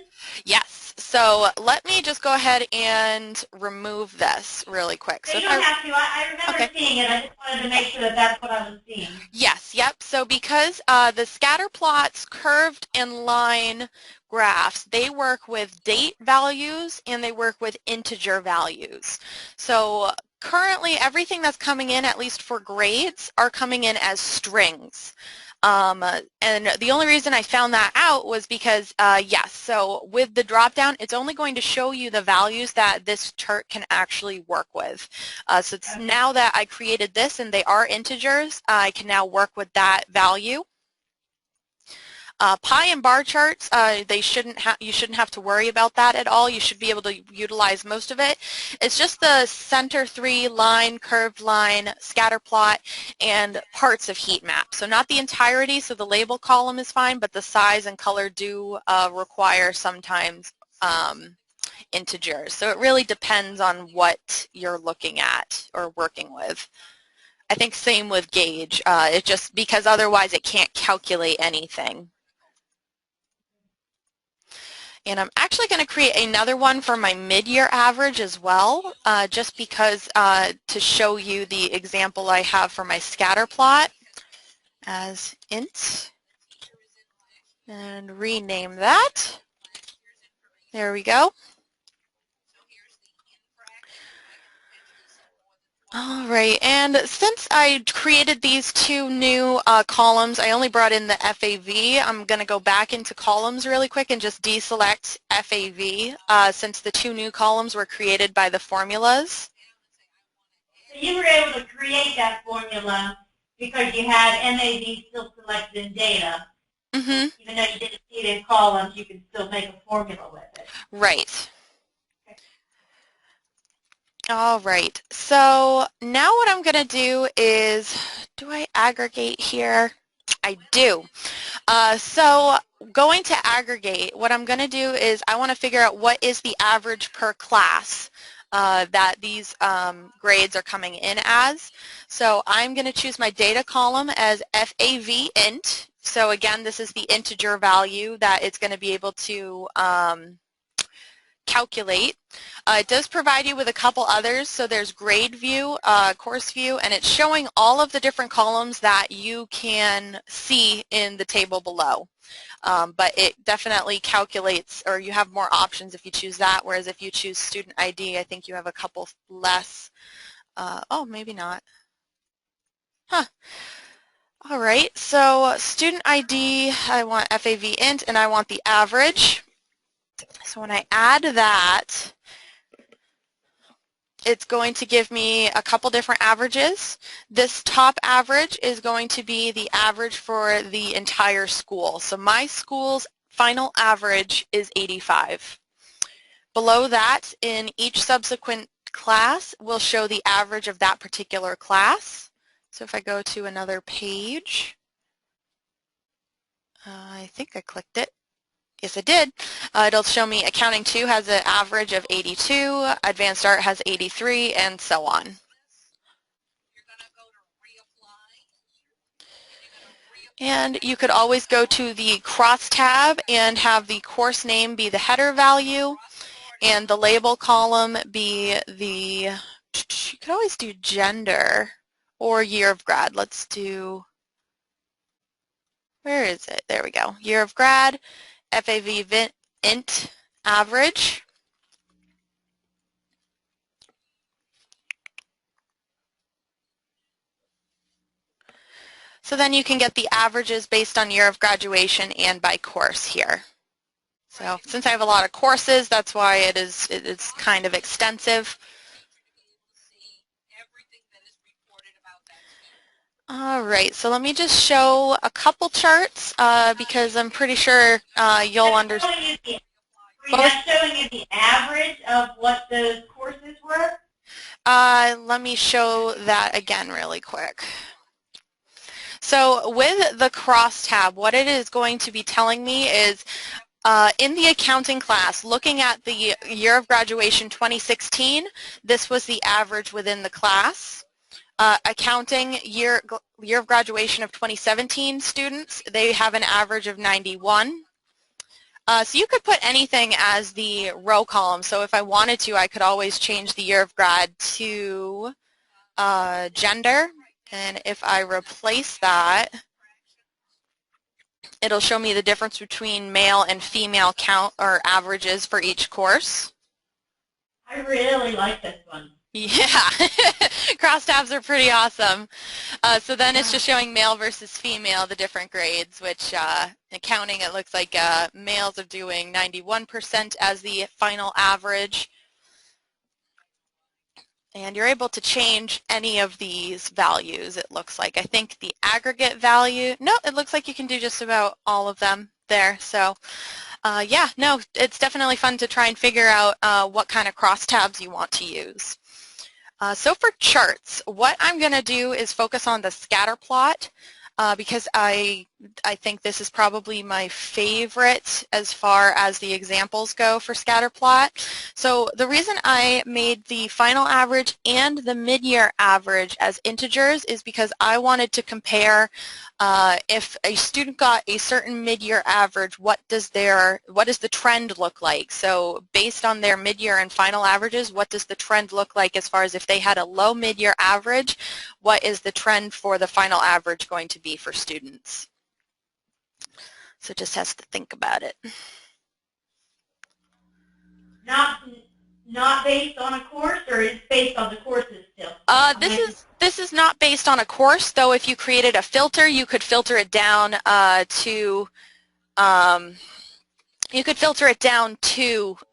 Yes. So let me just go ahead and remove this really quick. So you don't have to. I remember seeing it. I just wanted to make sure that that's what I was seeing. Yes. Yep. So because the scatter plots, curved and line graphs, they work with date values and they work with integer values. So currently everything that's coming in, at least for grades, are coming in as strings. And the only reason I found that out was because, yes, so with the drop-down, it's only going to show you the values that this chart can actually work with. So it's now that I created this and they are integers, I can now work with that value. Pie and bar charts, you shouldn't have to worry about that at all. You should be able to utilize most of it. It's just the center 3 line, curved line, scatter plot, and parts of heat map. So not the entirety, so the label column is fine, but the size and color do require sometimes integers. So it really depends on what you're looking at or working with. I think same with gauge. It just because otherwise it can't calculate anything. And I'm actually going to create another one for my mid-year average as well, just because to show you the example I have for my scatter plot as int, and rename that. There we go. All right, and since I created these two new columns, I only brought in the FAV. I'm going to go back into columns really quick and just deselect FAV since the two new columns were created by the formulas. you were able to create that formula because you had MAV still selected in data. Mm-hmm. Even though you didn't see it in columns, you can still make a formula with it. Right. Okay. All right. So now what I'm going to do is, do I aggregate here? I do. So going to aggregate, what I'm going to do is I want to figure out what is the average per class that these grades are coming in as. So I'm going to choose my data column as FAV int. So again, this is the integer value that it's going to be able to calculate. It does provide you with a couple others. So there's grade view, course view, and it's showing all of the different columns that you can see in the table below. But it definitely calculates, or you have more options if you choose that, whereas if you choose student ID, I think you have a couple less. Oh, maybe not. Huh. All right, so student ID, I want FAV int, and I want the average. So when I add that, it's going to give me a couple different averages. This top average is going to be the average for the entire school. So my school's final average is 85. Below that, in each subsequent class, will show the average of that particular class. So if I go to another page, I think I clicked it. Yes, I did. It'll show me Accounting 2 has an average of 82, Advanced Art has 83, and so on. And you could always go to the cross tab and have the course name be the header value and the label column be the, you could always do gender or year of grad. Let's do, where is it? There we go. Year of grad, FAV int average. So then you can get the averages based on year of graduation and by course here. So since I have a lot of courses, that's why it is kind of extensive. All right, so let me just show a couple charts because I'm pretty sure you'll understand. Are you showing you the average of what those courses were? Let me show that again really quick. So with the cross tab, what it is going to be telling me is in the accounting class, looking at the year of graduation 2016, this was the average within the class. Accounting year of graduation of 2017 students, they have an average of 91. So you could put anything as the row column. So if I wanted to, I could always change the year of grad to gender. And if I replace that, it'll show me the difference between male and female count or averages for each course. I really like this one. Yeah, cross tabs are pretty awesome. So then it's just showing male versus female, the different grades, which accounting, it looks like males are doing 91% as the final average. And you're able to change any of these values, it looks like. I think the aggregate value, no, it looks like you can do just about all of them there. So yeah, no, it's definitely fun to try and figure out what kind of crosstabs you want to use. So for charts, what I'm going to do is focus on the scatter plot because I think this is probably my favorite as far as the examples go for scatter plot. So the reason I made the final average and the mid-year average as integers is because I wanted to compare if a student got a certain mid-year average, what does the trend look like? So based on their mid-year and final averages, what does the trend look like as far as if they had a low mid-year average, what is the trend for the final average going to be for students? So just has to think about it. Not based on a course, or is based on the courses still? This is not based on a course, though. If you created a filter, you could filter it down to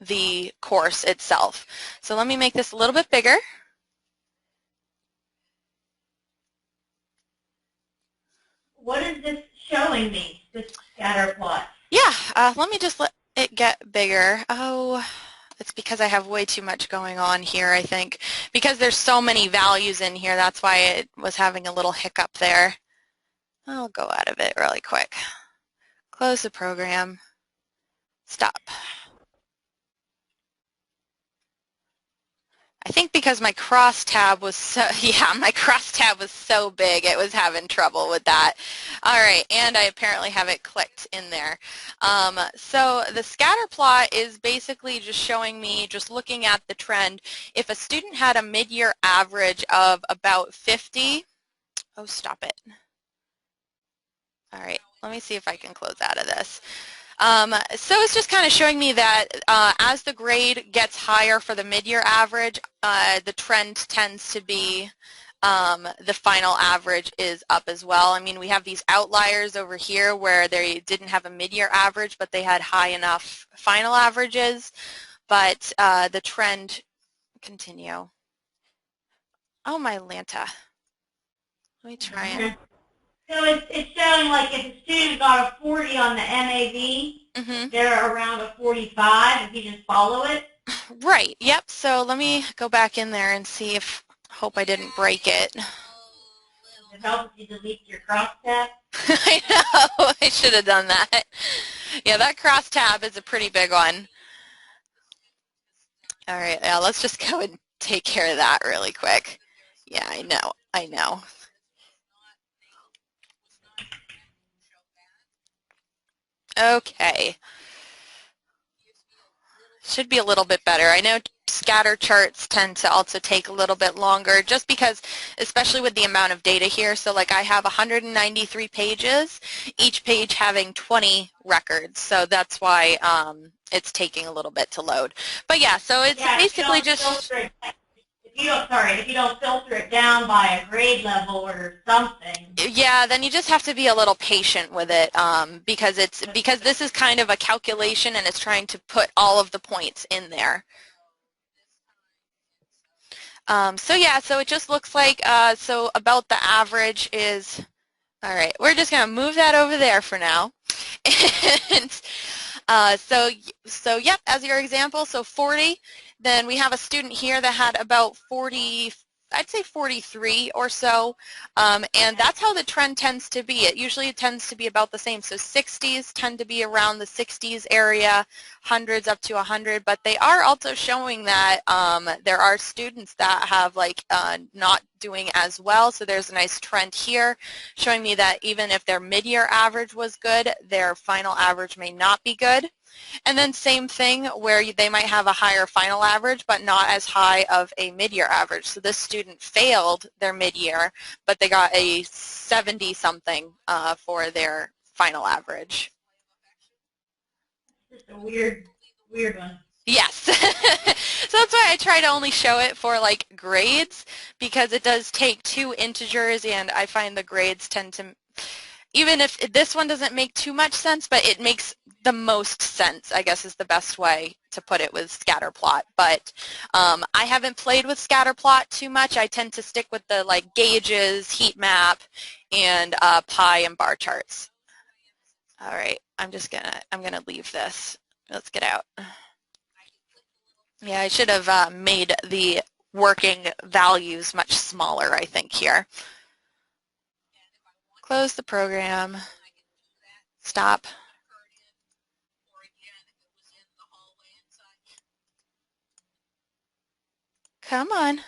the course itself. So let me make this a little bit bigger. what is this showing me, this scatter plot? Yeah, let me just let it get bigger. Oh, it's because I have way too much going on here, I think. Because there's so many values in here, that's why it was having a little hiccup there. I'll go out of it really quick. Close the program. Stop. I think because my crosstab was so, yeah, my crosstab was so big, it was having trouble with that. All right, and I apparently have it clicked in there. So the scatter plot is basically just showing me, just looking at the trend, if a student had a mid-year average of about 50, oh, stop it. All right, let me see if I can close out of this. So it's just kind of showing me that as the grade gets higher for the mid-year average, the trend tends to be the final average is up as well. I mean, we have these outliers over here where they didn't have a mid-year average, but they had high enough final averages, but the trend continue. Oh, my Lanta. Let me try it. So it's showing like if a student got a 40 on the MAV, they're around a 45 if you just follow it. Right, yep. So let me go back in there and see if, hope I didn't break it. It helps if you delete your crosstab. I know, I should have done that. Yeah, that crosstab is a pretty big one. All right, yeah, let's just go and take care of that really quick. Yeah, I know. Okay. Should be a little bit better. I know scatter charts tend to also take a little bit longer just because, especially with the amount of data here, so like I have 193 pages, each page having 20 records, so that's why it's taking a little bit to load. But yeah, so it's basically just... If you don't filter it down by a grade level or something. Yeah, then you just have to be a little patient with it because this is kind of a calculation and it's trying to put all of the points in there. So yeah, so it just looks like so about the average is, all right, we're just going to move that over there for now. And so yep, as your example, so 40. Then we have a student here that had about 40, I'd say 43 or so, and that's how the trend tends to be. It usually tends to be about the same. So 60s tend to be around the 60s area, hundreds up to 100, but they are also showing that there are students that have like not doing as well. So there's a nice trend here showing me that even if their mid-year average was good, their final average may not be good. And then same thing where they might have a higher final average but not as high of a mid-year average. So this student failed their mid-year, but they got a 70-something for their final average. Just a weird one. Yes. So that's why I try to only show it for like grades, because it does take two integers and I find the grades tend to, even if this one doesn't make too much sense, but it makes the most sense, I guess is the best way to put it with scatterplot. But I haven't played with scatterplot too much. I tend to stick with the like gauges, heat map, and pie and bar charts. All right, I'm gonna leave this. Let's get out. Yeah, I should have made the working values much smaller, I think, here. Close the program. Stop. Come on.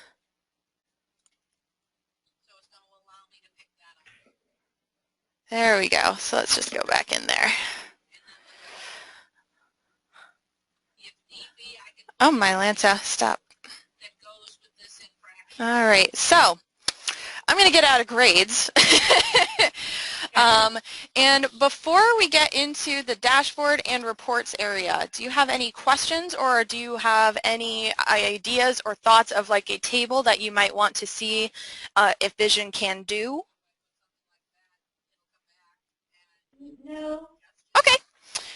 There we go. So let's just go back in there. Oh, my Lanta, stop. All right, so I'm going to get out of grades. And before we get into the dashboard and reports area, do you have any questions or do you have any ideas or thoughts of like a table that you might want to see if Vision can do? No. Okay.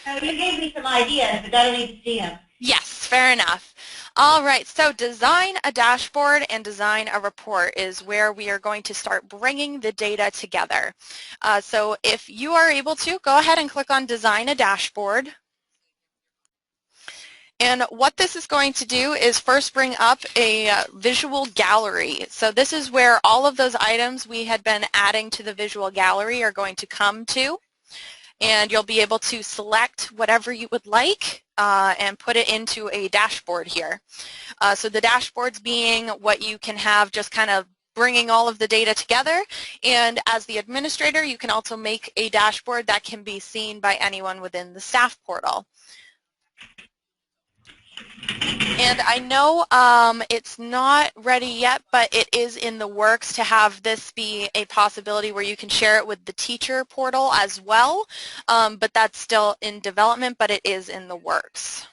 No, you gave me some ideas, but I don't need to see them. Yes, fair enough. All right, so design a dashboard and design a report is where we are going to start bringing the data together. So if you are able to, go ahead and click on Design a Dashboard. And what this is going to do is first bring up a visual gallery. So this is where all of those items we had been adding to the visual gallery are going to come to. And you'll be able to select whatever you would like and put it into a dashboard here. So the dashboards being what you can have just kind of bringing all of the data together, and as the administrator you can also make a dashboard that can be seen by anyone within the staff portal. And I know it's not ready yet, but it is in the works to have this be a possibility where you can share it with the teacher portal as well, but that's still in development, but it is in the works.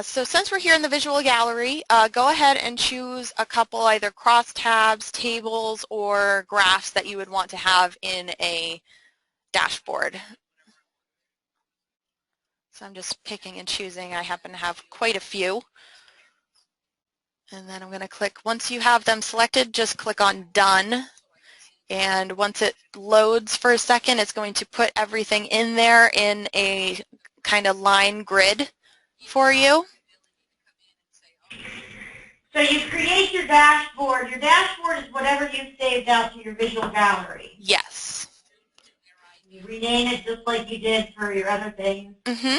So since we're here in the visual gallery, go ahead and choose a couple either crosstabs, tables, or graphs that you would want to have in a dashboard. So I'm just picking and choosing. I happen to have quite a few. And then I'm going to click, once you have them selected, just click on Done. And once it loads for a second, it's going to put everything in there in a kind of line grid for you. So you create your dashboard. Your dashboard is whatever you've saved out to your visual gallery. Yes. You rename it just like you did for your other things. Mm-hmm.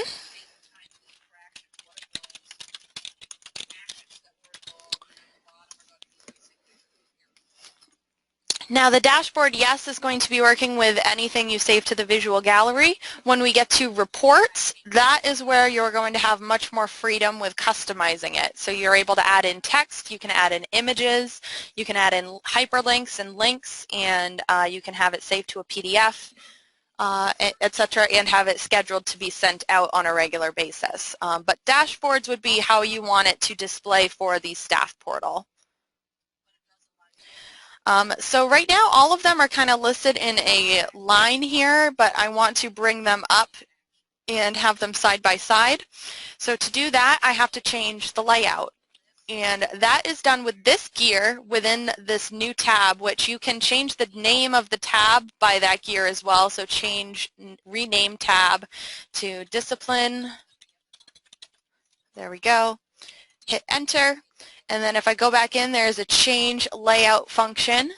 Now the dashboard, yes, is going to be working with anything you save to the visual gallery. When we get to reports, that is where you're going to have much more freedom with customizing it. So you're able to add in text, you can add in images, you can add in hyperlinks and links, and you can have it saved to a PDF, etc., and have it scheduled to be sent out on a regular basis. But dashboards would be how you want it to display for the staff portal. So right now all of them are kind of listed in a line here, but I want to bring them up and have them side by side. So to do that I have to change the layout, and that is done with this gear within this new tab, which you can change the name of the tab by that gear as well. So rename tab to discipline. There we go. Hit enter. And then if I go back in, there's a change layout function.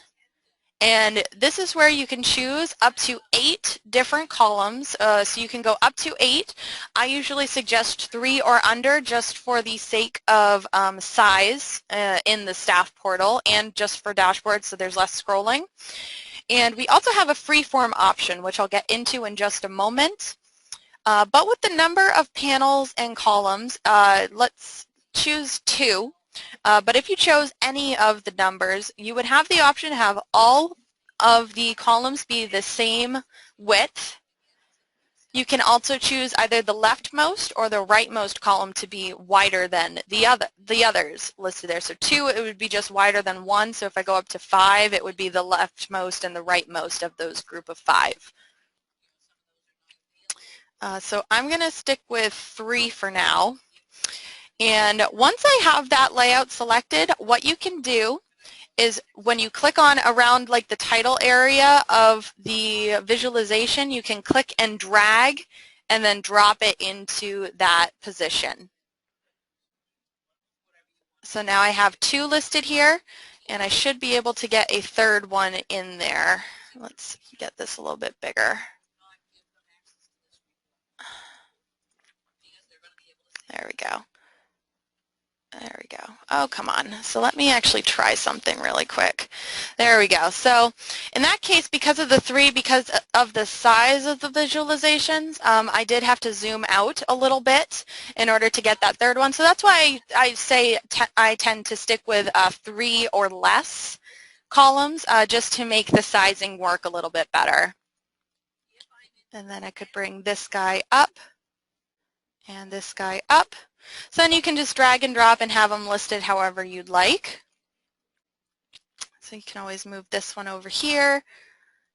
And this is where you can choose up to 8 different columns. So you can go up to 8. I usually suggest 3 or under just for the sake of size in the staff portal and just for dashboards so there's less scrolling. And we also have a freeform option, which I'll get into in just a moment. But with the number of panels and columns, let's choose 2. But if you chose any of the numbers, you would have the option to have all of the columns be the same width. You can also choose either the leftmost or the rightmost column to be wider than the others listed there. So 2, it would be just wider than 1. So if I go up to 5, it would be the leftmost and the rightmost of those group of 5. So I'm going to stick with 3 for now. And once I have that layout selected, what you can do is when you click on around like the title area of the visualization, you can click and drag and then drop it into that position. So now I have 2 listed here, and I should be able to get a third one in there. Let's get this a little bit bigger. There we go. There we go. Oh, come on. So let me actually try something really quick. There we go. So in that case, because of the 3, because of the size of the visualizations, I did have to zoom out a little bit in order to get that third one. So that's why I say I tend to stick with 3 or less columns just to make the sizing work a little bit better. And then I could bring this guy up and this guy up. So then you can just drag and drop and have them listed however you'd like. So you can always move this one over here,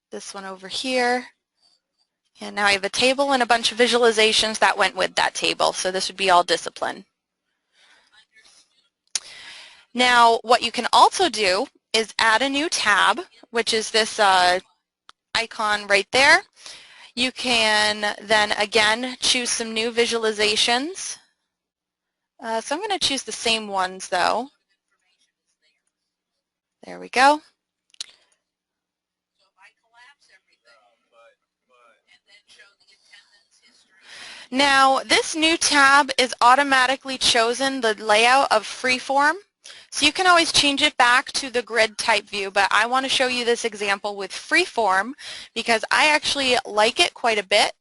this one over here. And now I have a table and a bunch of visualizations that went with that table. So this would be all discipline. Now, what you can also do is add a new tab, which is this icon right there. You can then, again, choose some new visualizations. So I'm going to choose the same ones, though. There we go. Now, this new tab is automatically chosen the layout of Freeform. So you can always change it back to the grid type view, but I want to show you this example with Freeform because I actually like it quite a bit.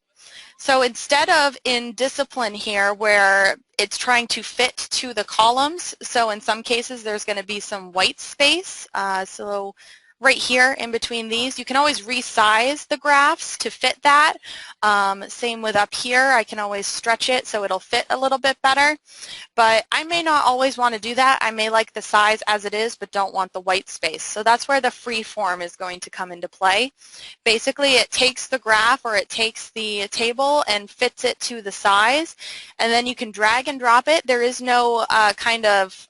So instead of in discipline here where it's trying to fit to the columns, so in some cases there's going to be some white space. So right here in between these, you can always resize the graphs to fit that. Same with up here, I can always stretch it so it'll fit a little bit better. But I may not always want to do that. I may like the size as it is, but don't want the white space. So that's where the free form is going to come into play. Basically, it takes the graph or it takes the table and fits it to the size, and then you can drag and drop it. There is no kind of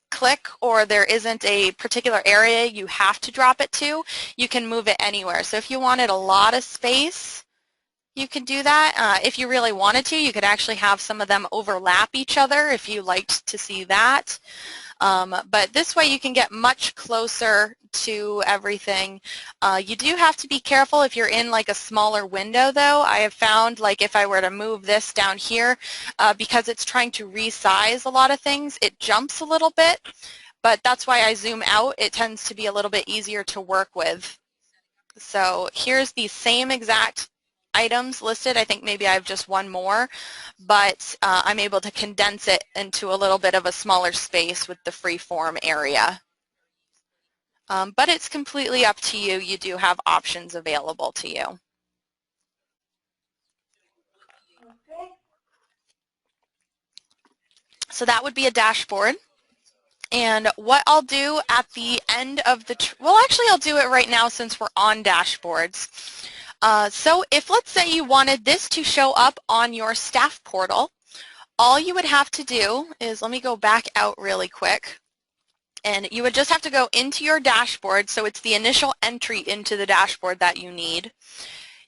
click, or there isn't a particular area you have to drop it to. You can move it anywhere. So if you wanted a lot of space, you could do that. If you really wanted to, you could actually have some of them overlap each other if you liked to see that. But this way you can get much closer to everything. You do have to be careful if you're in like a smaller window, though. I have found, like, if I were to move this down here, because it's trying to resize a lot of things, it jumps a little bit. But that's why I zoom out. It tends to be a little bit easier to work with. So here's the same exact items listed. I think maybe I have just one more, but I'm able to condense it into a little bit of a smaller space with the freeform area. But it's completely up to you. You do have options available to you. So that would be a dashboard. And what I'll do at the end of the, well, actually I'll do it right now since we're on dashboards. So if, let's say, you wanted this to show up on your staff portal, all you would have to do is, let me go back out really quick, and you would just have to go into your dashboard. So it's the initial entry into the dashboard that you need.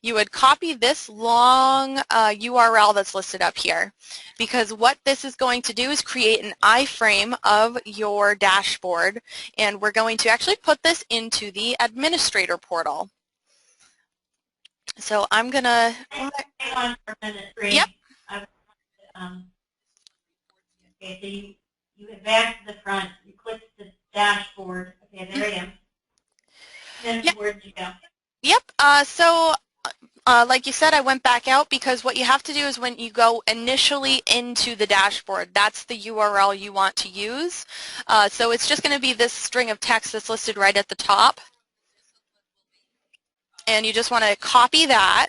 You would copy this long URL that's listed up here, because what this is going to do is create an iframe of your dashboard, and we're going to actually put this into the administrator portal. So I'm going to... Hang on for a minute, Bree. Yep. Okay, so you went back to the front, you clicked the dashboard. Okay, there I am. Then yep. where'd you go? Yep, so like you said, I went back out because what you have to do is when you go initially into the dashboard, that's the URL you want to use. So it's just going to be this string of text that's listed right at the top. And you just want to copy that.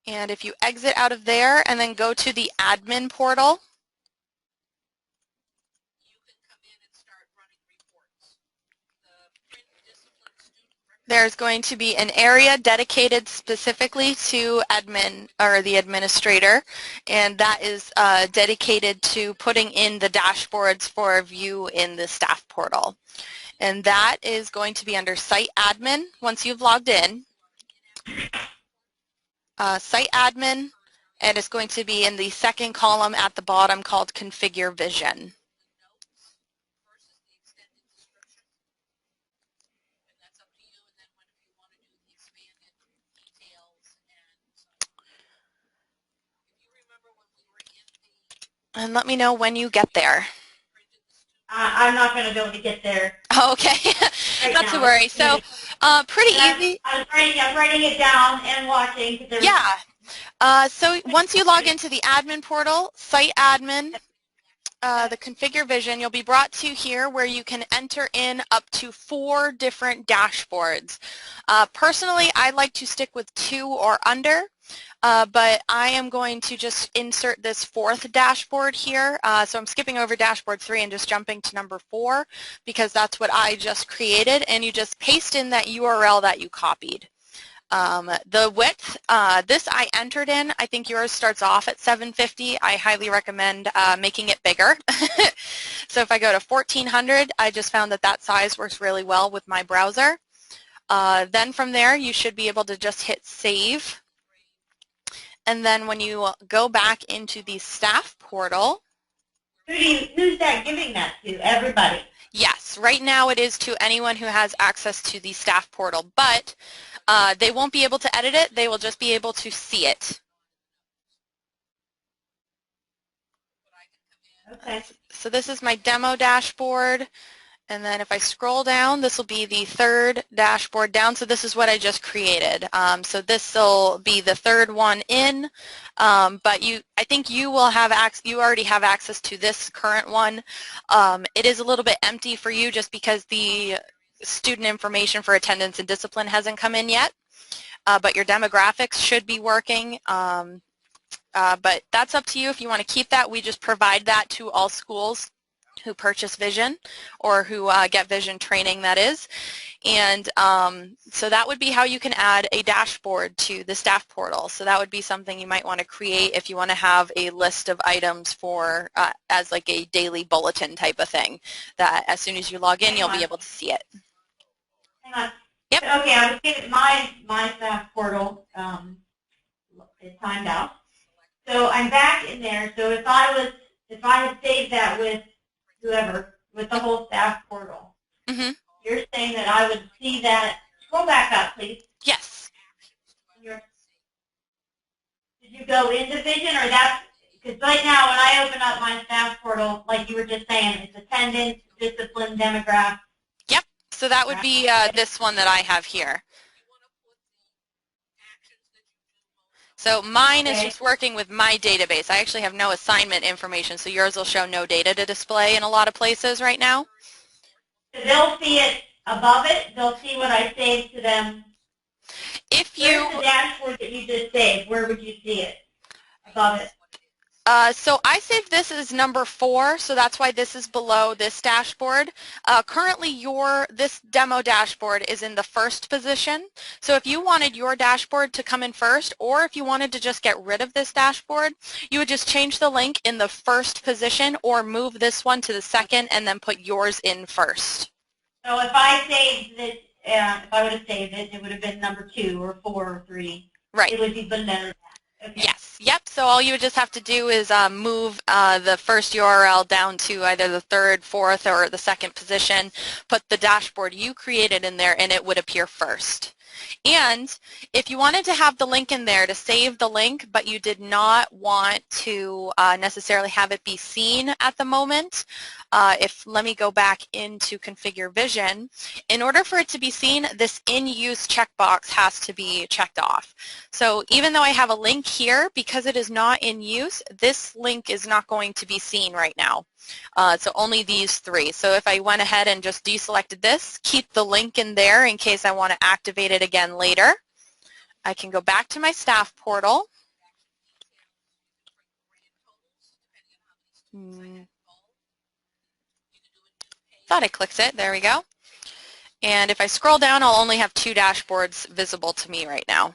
And if you exit out of there and then go to the admin portal, there's going to be an area dedicated specifically to admin, or the administrator, and that is dedicated to putting in the dashboards for view in the staff portal. And that is going to be under Site Admin once you've logged in. Site Admin, and it's going to be in the second column at the bottom called Configure Vision. And let me know when you get there. I'm not going to be able to get there. Okay, right not now. To worry. So pretty easy. I'm writing it down and watching. Yeah. So once you log into the admin portal, Site Admin, the Configure Vision, you'll be brought to here where you can enter in up to 4 different dashboards. Personally, I like to stick with 2 or under. But I am going to just insert this 4th dashboard here. So I'm skipping over dashboard 3 and just jumping to number 4 because that's what I just created, and you just paste in that URL that you copied. The width, this I entered in. I think yours starts off at 750. I highly recommend making it bigger. So if I go to 1400, I just found that that size works really well with my browser. Then from there, you should be able to just hit save. And then when you go back into the staff portal. Who's that giving that to? Everybody? Yes, right now it is to anyone who has access to the staff portal, but they won't be able to edit it. They will just be able to see it. Okay. So this is my demo dashboard. And then if I scroll down, this will be the third dashboard down. So this is what I just created. So this will be the third one in, but I think you will have you already have access to this current one. It is a little bit empty for you just because the student information for attendance and discipline hasn't come in yet, but your demographics should be working. But that's up to you if you want to keep that. We just provide that to all schools who purchase Vision or who get Vision training, that is. And so that would be how you can add a dashboard to the staff portal. So that would be something you might want to create if you want to have a list of items for as like a daily bulletin type of thing, that as soon as you log in, you'll be able to see it. Hang on. Yep. Okay, I was getting my staff portal is timed out. So I'm back in there. So if I had saved that with whoever, with the whole staff portal, you're saying that I would see that. Go back up, please. Yes. Did you go into Vision, or that's, because right now when I open up my staff portal, like you were just saying, it's attendance, discipline, demographics. Yep. So that would be this one that I have here. So mine is just working with my database. I actually have no assignment information, so yours will show no data to display in a lot of places right now. So they'll see it above it. They'll see what I saved to them. If you, where's the dashboard that you just saved? Where would you see it? Above it. So I saved this as number 4, so that's why this is below this dashboard. Currently this demo dashboard is in the first position. So if you wanted your dashboard to come in first, or if you wanted to just get rid of this dashboard, you would just change the link in the first position or move this one to the second and then put yours in first. So if I saved this, if I would have saved it, it would have been number 2 or 4 or 3. Right. It would be below that. Okay. Yes. Yep. So all you would just have to do is move the first URL down to either the third, fourth, or the second position, put the dashboard you created in there, and it would appear first. And if you wanted to have the link in there to save the link, but you did not want to necessarily have it be seen at the moment, let me go back into Configure Vision. In order for it to be seen, this in-use checkbox has to be checked off. So even though I have a link here, because it is not in use, this link is not going to be seen right now. So only these 3. So if I went ahead and just deselected this, keep the link in there in case I want to activate it again later. I can go back to my staff portal. Thought I clicked it. There we go. And if I scroll down, I'll only have 2 dashboards visible to me right now.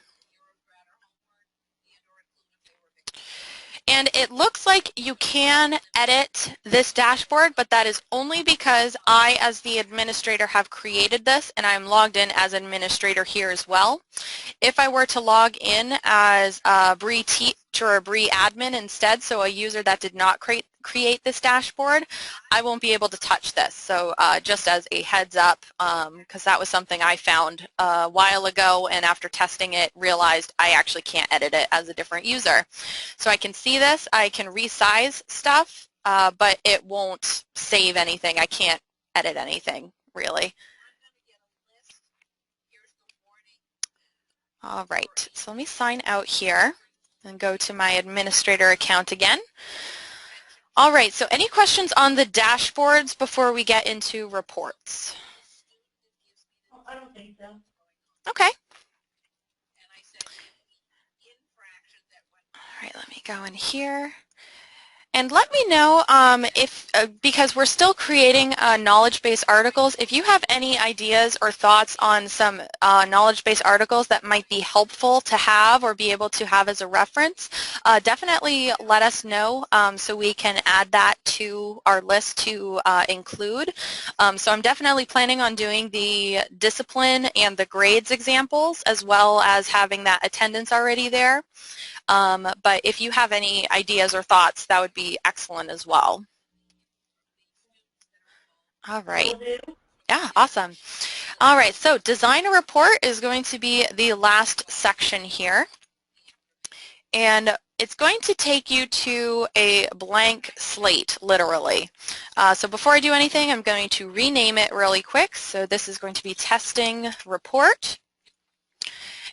And it looks like you can edit this dashboard, but that is only because I, as the administrator, have created this, and I'm logged in as administrator here as well. If I were to log in as a Bree teacher or a Bree admin instead, so a user that did not create this dashboard, I won't be able to touch this. So just as a heads up, because that was something I found a while ago, and after testing it realized I actually can't edit it as a different user. So I can see this, I can resize stuff, but it won't save anything. I can't edit anything really. All right, so let me sign out here and go to my administrator account again. All right, so any questions on the dashboards before we get into reports? I don't think so. Okay. All right, let me go in here. And let me know if, because we're still creating knowledge-based articles, if you have any ideas or thoughts on some knowledge-based articles that might be helpful to have or be able to have as a reference, definitely let us know so we can add that to our list to include. So I'm definitely planning on doing the discipline and the grades examples as well as having that attendance already there. But if you have any ideas or thoughts, that would be excellent as well. All right. Yeah, awesome. All right, so design a report is going to be the last section here. And it's going to take you to a blank slate, literally. So before I do anything, I'm going to rename it really quick. So this is going to be testing report.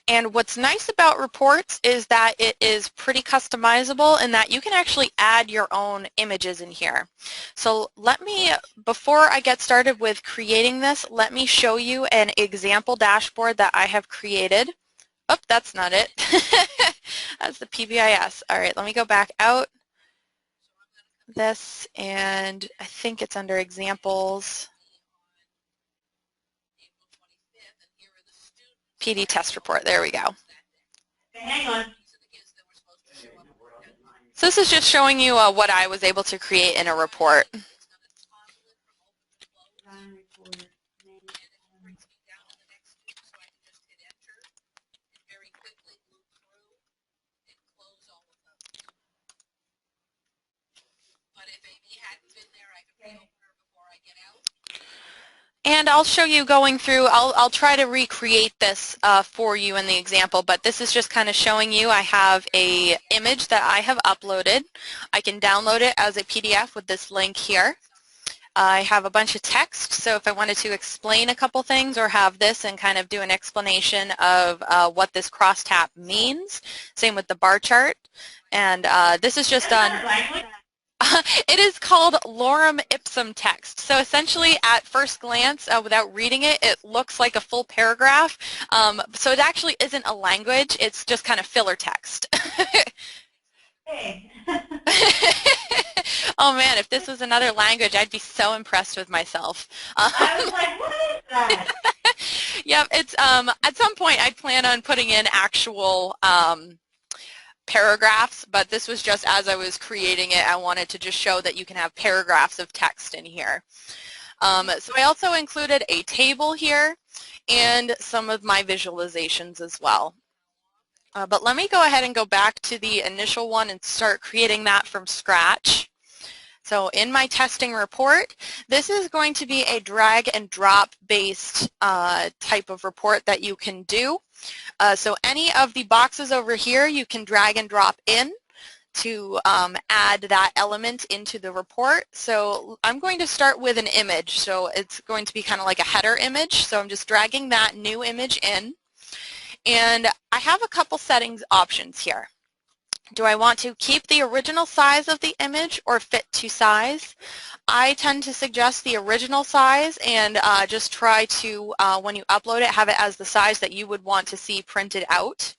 And what's nice about reports is that it is pretty customizable in that you can actually add your own images in here. So let me, before I get started with creating this, let me show you an example dashboard that I have created. Oh, that's not it. That's the PBIS. All right, let me go back out this, and I think it's under examples. PD test report. There we go. Hang on. So this is just showing you what I was able to create in a report. And I'll show you going through, I'll try to recreate this for you in the example, but this is just kind of showing you I have a image that I have uploaded. I can download it as a PDF with this link here. I have a bunch of text, so if I wanted to explain a couple things or have this and kind of do an explanation of what this crosstab means, same with the bar chart. And this is just done. It is called lorem ipsum text. So essentially, at first glance, without reading it, it looks like a full paragraph. So it actually isn't a language. It's just kind of filler text. Hey. Oh man, if this was another language, I'd be so impressed with myself. I was like, what is that? Yeah, it's at some point I plan on putting in actual paragraphs, but this was just as I was creating it, I wanted to just show that you can have paragraphs of text in here. So I also included a table here and some of my visualizations as well. But let me go ahead and go back to the initial one and start creating that from scratch. So in my testing report, this is going to be a drag and drop based type of report that you can do. So any of the boxes over here you can drag and drop in to add that element into the report. So I'm going to start with an image. So it's going to be kind of like a header image. So I'm just dragging that new image in. And I have a couple settings options here. Do I want to keep the original size of the image or fit to size? I tend to suggest the original size and just try to, when you upload it, have it as the size that you would want to see printed out.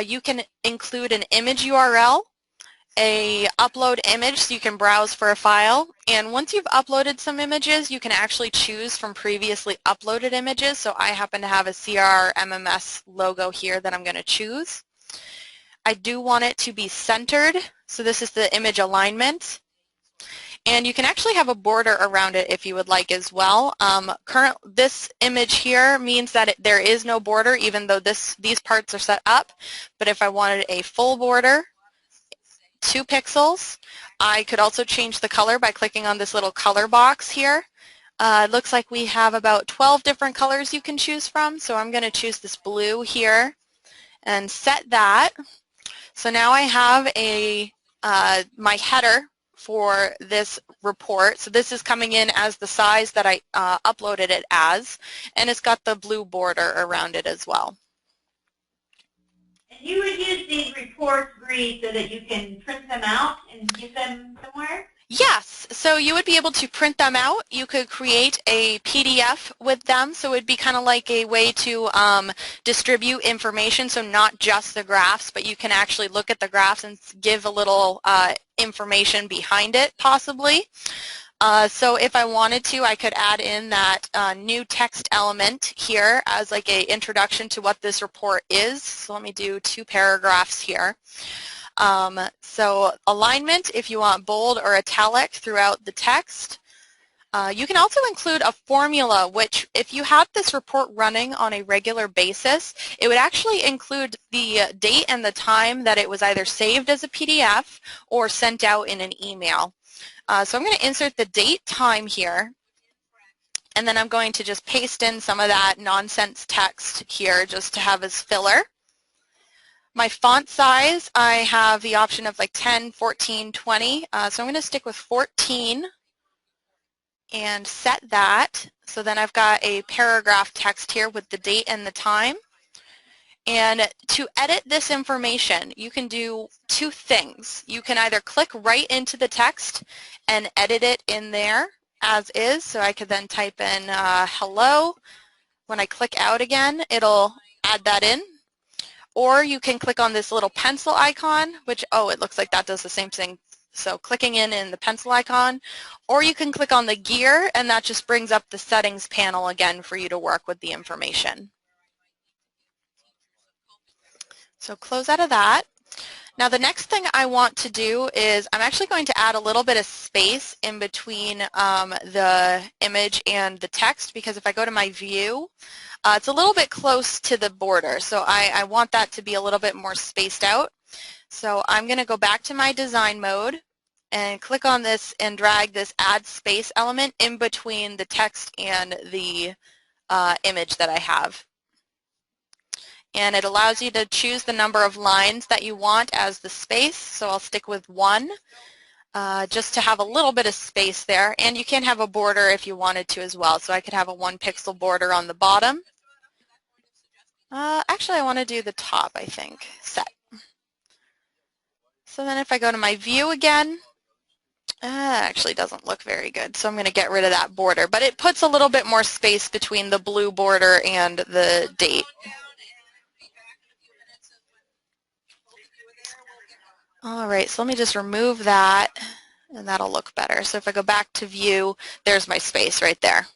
You can include an image URL, a upload image so you can browse for a file, and once you've uploaded some images, you can actually choose from previously uploaded images. So I happen to have a CRMMS logo here that I'm going to choose. I do want it to be centered, so this is the image alignment. And you can actually have a border around it if you would like as well. This image here means that there is no border even though these parts are set up. But if I wanted a full border, 2 pixels, I could also change the color by clicking on this little color box here. It looks like we have about 12 different colors you can choose from. So I'm going to choose this blue here and set that. So now I have my header for this report. So this is coming in as the size that I uploaded it as, and it's got the blue border around it as well. And you would use these reports, Bree, so that you can print them out and get them somewhere? Yes, so you would be able to print them out. You could create a PDF with them, so it would be kind of like a way to distribute information, so not just the graphs, but you can actually look at the graphs and give a little information behind it possibly. So if I wanted to, I could add in that new text element here as like a introduction to what this report is. So let me do 2 paragraphs here. So alignment, if you want bold or italic throughout the text. You can also include a formula, which if you had this report running on a regular basis, it would actually include the date and the time that it was either saved as a PDF or sent out in an email. So I'm going to insert the date time here, and then I'm going to just paste in some of that nonsense text here just to have as filler. My font size, I have the option of like 10, 14, 20, so I'm going to stick with 14 and set that. So then I've got a paragraph text here with the date and the time. And to edit this information, you can do 2 things. You can either click right into the text and edit it in there as is. So I could then type in hello. When I click out again, it'll add that in. Or you can click on this little pencil icon, which, oh, it looks like that does the same thing. So clicking in the pencil icon. Or you can click on the gear, and that just brings up the settings panel again for you to work with the information. So close out of that. Now the next thing I want to do is I'm actually going to add a little bit of space in between the image and the text, because if I go to my view, it's a little bit close to the border. So I want that to be a little bit more spaced out. So I'm going to go back to my design mode and click on this and drag this add space element in between the text and the image that I have. And it allows you to choose the number of lines that you want as the space. So I'll stick with 1 just to have a little bit of space there. And you can have a border if you wanted to as well. So I could have a 1 pixel border on the bottom. Actually, I want to do the top, I think. Set. So then if I go to my view again, actually doesn't look very good. So I'm going to get rid of that border. But it puts a little bit more space between the blue border and the date. All right, so let me just remove that, and that'll look better. So if I go back to view, there's my space right there.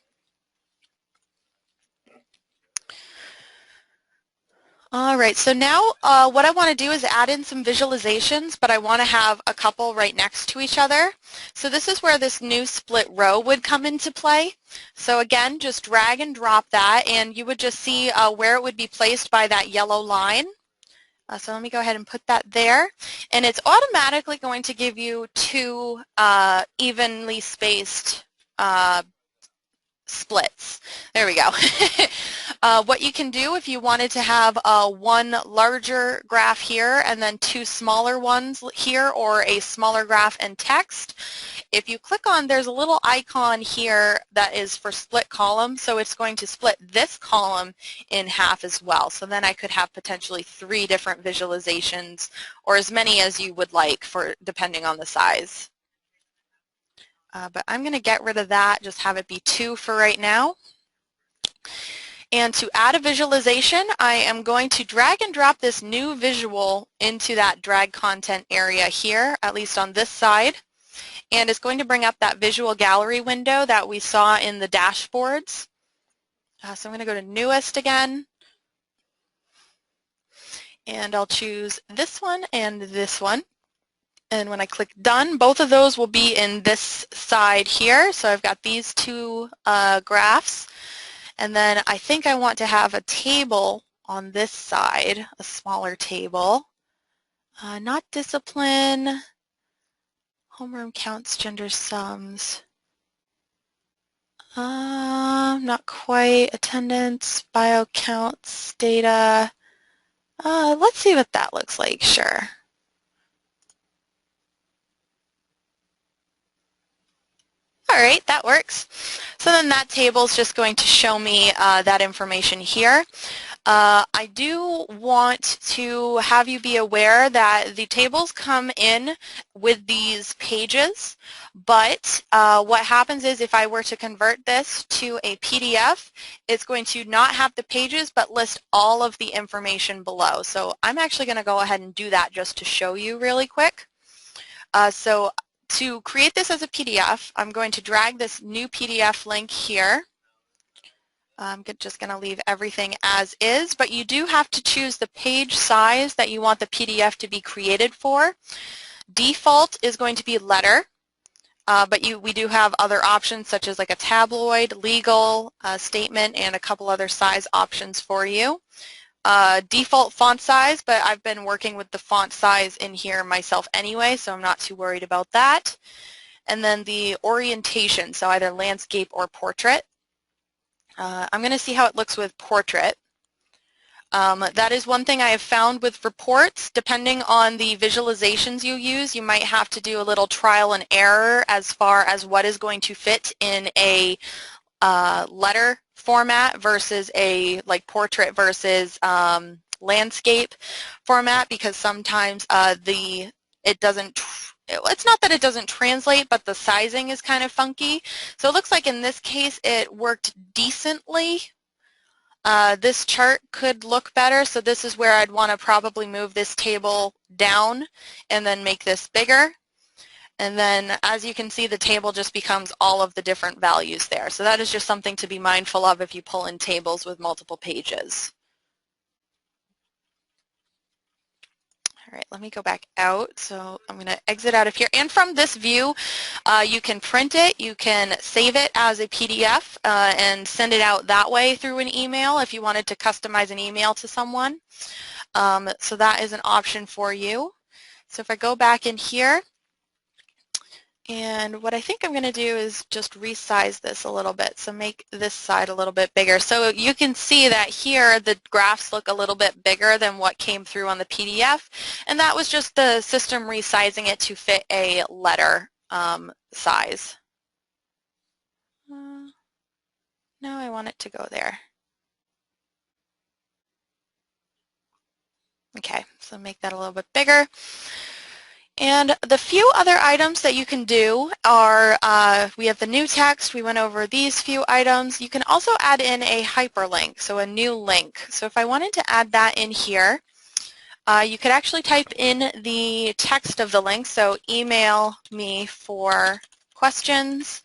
All right, so now what I want to do is add in some visualizations, but I want to have a couple right next to each other. So this is where this new split row would come into play. So again, just drag and drop that, and you would just see where it would be placed by that yellow line. So let me go ahead and put that there. And it's automatically going to give you 2 evenly spaced splits. There we go. What you can do if you wanted to have 1 larger graph here and then 2 smaller ones here, or a smaller graph and text, if you click on, there's a little icon here that is for split column, so it's going to split this column in half as well. So then I could have potentially 3 different visualizations, or as many as you would like, for depending on the size. But I'm going to get rid of that, just have it be 2 for right now. And to add a visualization, I am going to drag and drop this new visual into that drag content area here, at least on this side. And it's going to bring up that visual gallery window that we saw in the dashboards. So I'm going to go to newest again. And I'll choose this one and this one. And when I click done, both of those will be in this side here. So I've got these 2 graphs. And then I think I want to have a table on this side, a smaller table. Not discipline, homeroom counts, gender sums. Not quite. Attendance, bio counts, data. Let's see what that looks like, sure. All right, that works. So then that table is just going to show me that information here. I do want to have you be aware that the tables come in with these pages, but what happens is if I were to convert this to a PDF, it's going to not have the pages but list all of the information below. So I'm actually going to go ahead and do that just to show you really quick. So to create this as a PDF, I'm going to drag this new PDF link here. I'm just going to leave everything as is, but you do have to choose the page size that you want the PDF to be created for. Default is going to be letter, but we do have other options such as like a tabloid, legal, statement, and a couple other size options for you. Default font size, but I've been working with the font size in here myself anyway, so I'm not too worried about that. And then the orientation, so either landscape or portrait. I'm going to see how it looks with portrait. That is one thing I have found with reports. Depending on the visualizations you use, you might have to do a little trial and error as far as what is going to fit in a letter format versus a like portrait versus landscape format, because sometimes it's not that it doesn't translate, but the sizing is kind of funky. So it looks like in this case it worked decently. This chart could look better, so this is where I'd want to probably move this table down and then make this bigger. And then as you can see, the table just becomes all of the different values there. So that is just something to be mindful of if you pull in tables with multiple pages. All right, let me go back out. So I'm going to exit out of here. And from this view, you can print it, you can save it as a PDF and send it out that way through an email if you wanted to customize an email to someone. So that is an option for you. So if I go back in here, and what I think I'm going to do is just resize this a little bit, so make this side a little bit bigger. So you can see that here the graphs look a little bit bigger than what came through on the PDF, and that was just the system resizing it to fit a letter size. No, I want it to go there. Okay, so make that a little bit bigger. And the few other items that you can do are, we have the new text, we went over these few items. You can also add in a hyperlink, so a new link. So if I wanted to add that in here, you could actually type in the text of the link, so email me for questions.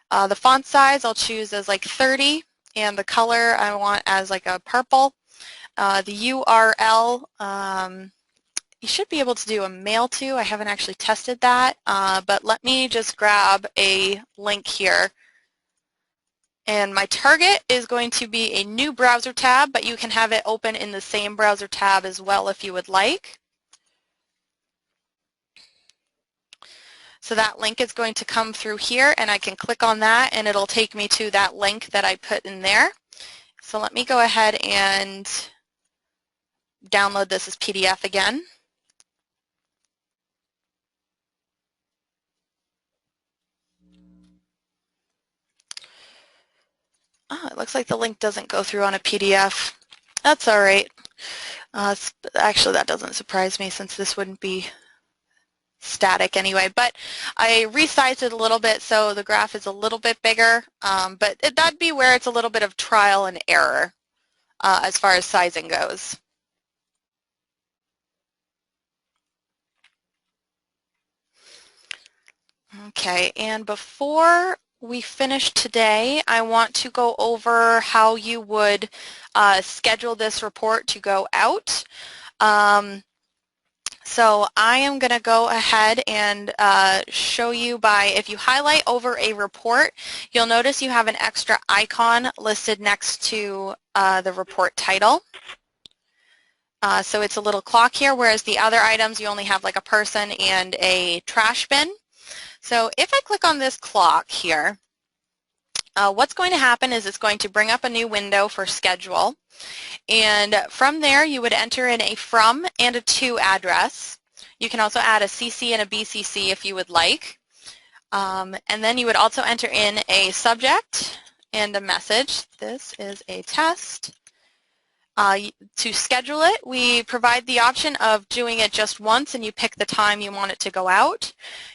The font size I'll choose as like 30, and the color I want as like a purple. The URL, you should be able to do a mail to. I haven't actually tested that, but let me just grab a link here. And my target is going to be a new browser tab, but you can have it open in the same browser tab as well if you would like. So that link is going to come through here, and I can click on that, and it'll take me to that link that I put in there. So let me go ahead and download this as PDF again. Oh, it looks like the link doesn't go through on a PDF. That's all right. Actually, that doesn't surprise me since this wouldn't be static anyway. But I resized it a little bit so the graph is a little bit bigger. But that'd be where it's a little bit of trial and error as far as sizing goes. Okay, and before we finish today, I want to go over how you would schedule this report to go out. So I am going to go ahead and show you by, if you highlight over a report, you'll notice you have an extra icon listed next to the report title. So it's a little clock here, whereas the other items you only have like a person and a trash bin. So if I click on this clock here, what's going to happen is it's going to bring up a new window for schedule. And from there, you would enter in a from and a to address. You can also add a CC and a BCC if you would like. And then you would also enter in a subject and a message. This is a test. To schedule it, we provide the option of doing it just once, and you pick the time you want it to go out.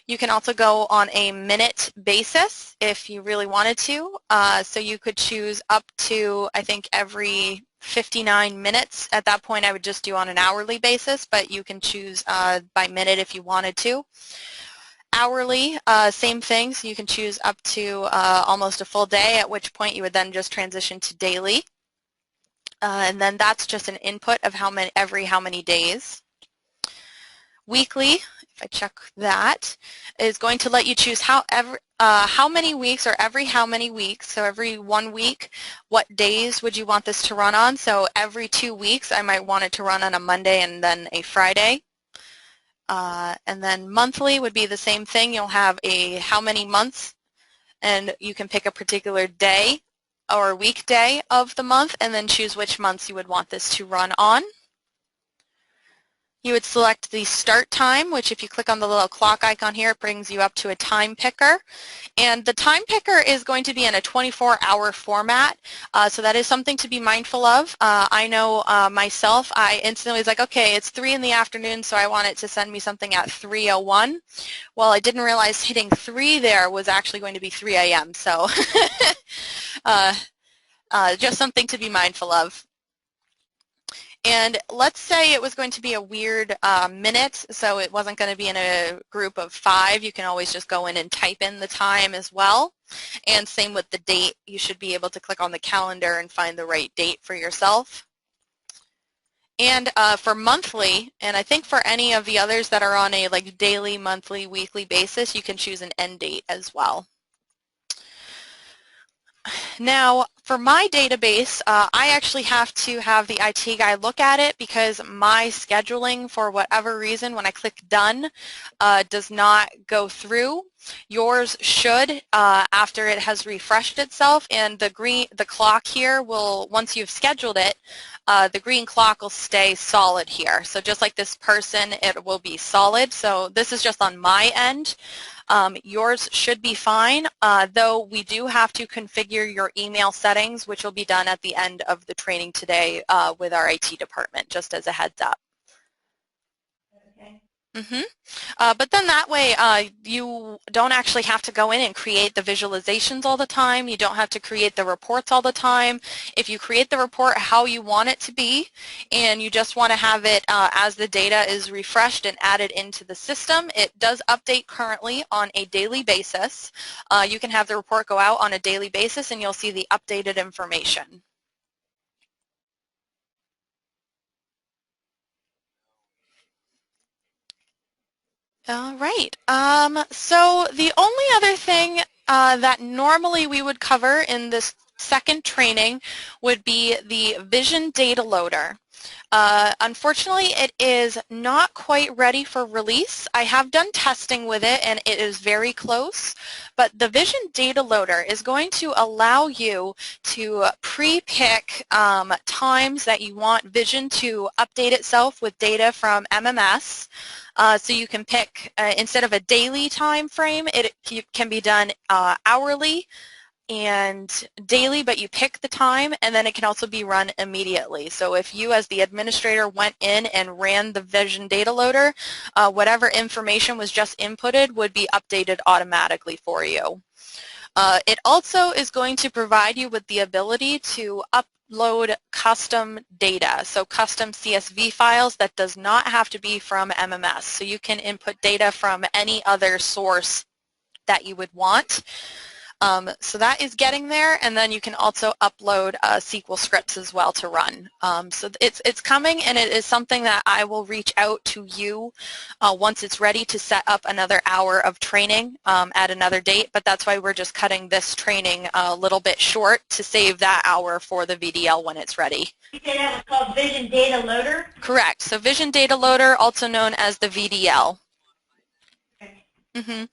You can also go on a minute basis if you really wanted to. So you could choose up to, I think, every 59 minutes. At that point, I would just do on an hourly basis, but you can choose by minute if you wanted to. Hourly, same thing, so you can choose up to almost a full day, at which point you would then just transition to daily. And then that's just an input of every how many days. Weekly, if I check that, is going to let you choose how many weeks or every how many weeks. So every 1 week, what days would you want this to run on? So every 2 weeks, I might want it to run on a Monday and then a Friday. And then monthly would be the same thing. You'll have a how many months, and you can pick a particular day or weekday of the month and then choose which months you would want this to run on. You would select the start time, which if you click on the little clock icon here, it brings you up to a time picker. And the time picker is going to be in a 24-hour format, so that is something to be mindful of. I know myself, I instantly was like, okay, it's 3 in the afternoon, so I want it to send me something at 3:01. Well, I didn't realize hitting 3 there was actually going to be 3 a.m., so just something to be mindful of. And let's say it was going to be a weird minute, so it wasn't going to be in a group of 5. You can always just go in and type in the time as well. And same with the date. You should be able to click on the calendar and find the right date for yourself. And for monthly, and I think for any of the others that are on a like daily, monthly, weekly basis, you can choose an end date as well. Now, for my database, I actually have to have the IT guy look at it because my scheduling, for whatever reason, when I click done, does not go through. Yours should after it has refreshed itself, and the clock here will, once you've scheduled it, the green clock will stay solid here. So just like this person, it will be solid. So this is just on my end. Yours should be fine, though we do have to configure your email settings, which will be done at the end of the training today with our IT department, just as a heads up. Okay. But then that way you don't actually have to go in and create the visualizations all the time. You don't have to create the reports all the time. If you create the report how you want it to be and you just want to have it as the data is refreshed and added into the system, it does update currently on a daily basis. You can have the report go out on a daily basis and you'll see the updated information. All right. So the only other thing that normally we would cover in this second training would be the Vision Data Loader. Unfortunately, it is not quite ready for release. I have done testing with it and it is very close, but the Vision Data Loader is going to allow you to pre-pick times that you want Vision to update itself with data from MMS. So you can pick, instead of a daily time frame, it can be done hourly and daily, but you pick the time, and then it can also be run immediately. So if you as the administrator went in and ran the Vision Data Loader, whatever information was just inputted would be updated automatically for you. It also is going to provide you with the ability to upload custom data, so custom CSV files that does not have to be from MMS. So you can input data from any other source that you would want. So that is getting there, and then you can also upload SQL scripts as well to run. So it's coming, and it is something that I will reach out to you once it's ready to set up another hour of training at another date, but that's why we're just cutting this training a little bit short to save that hour for the VDL when it's ready. You said that was called Vision Data Loader? Correct. So Vision Data Loader, also known as the VDL. Okay. Mm-hmm.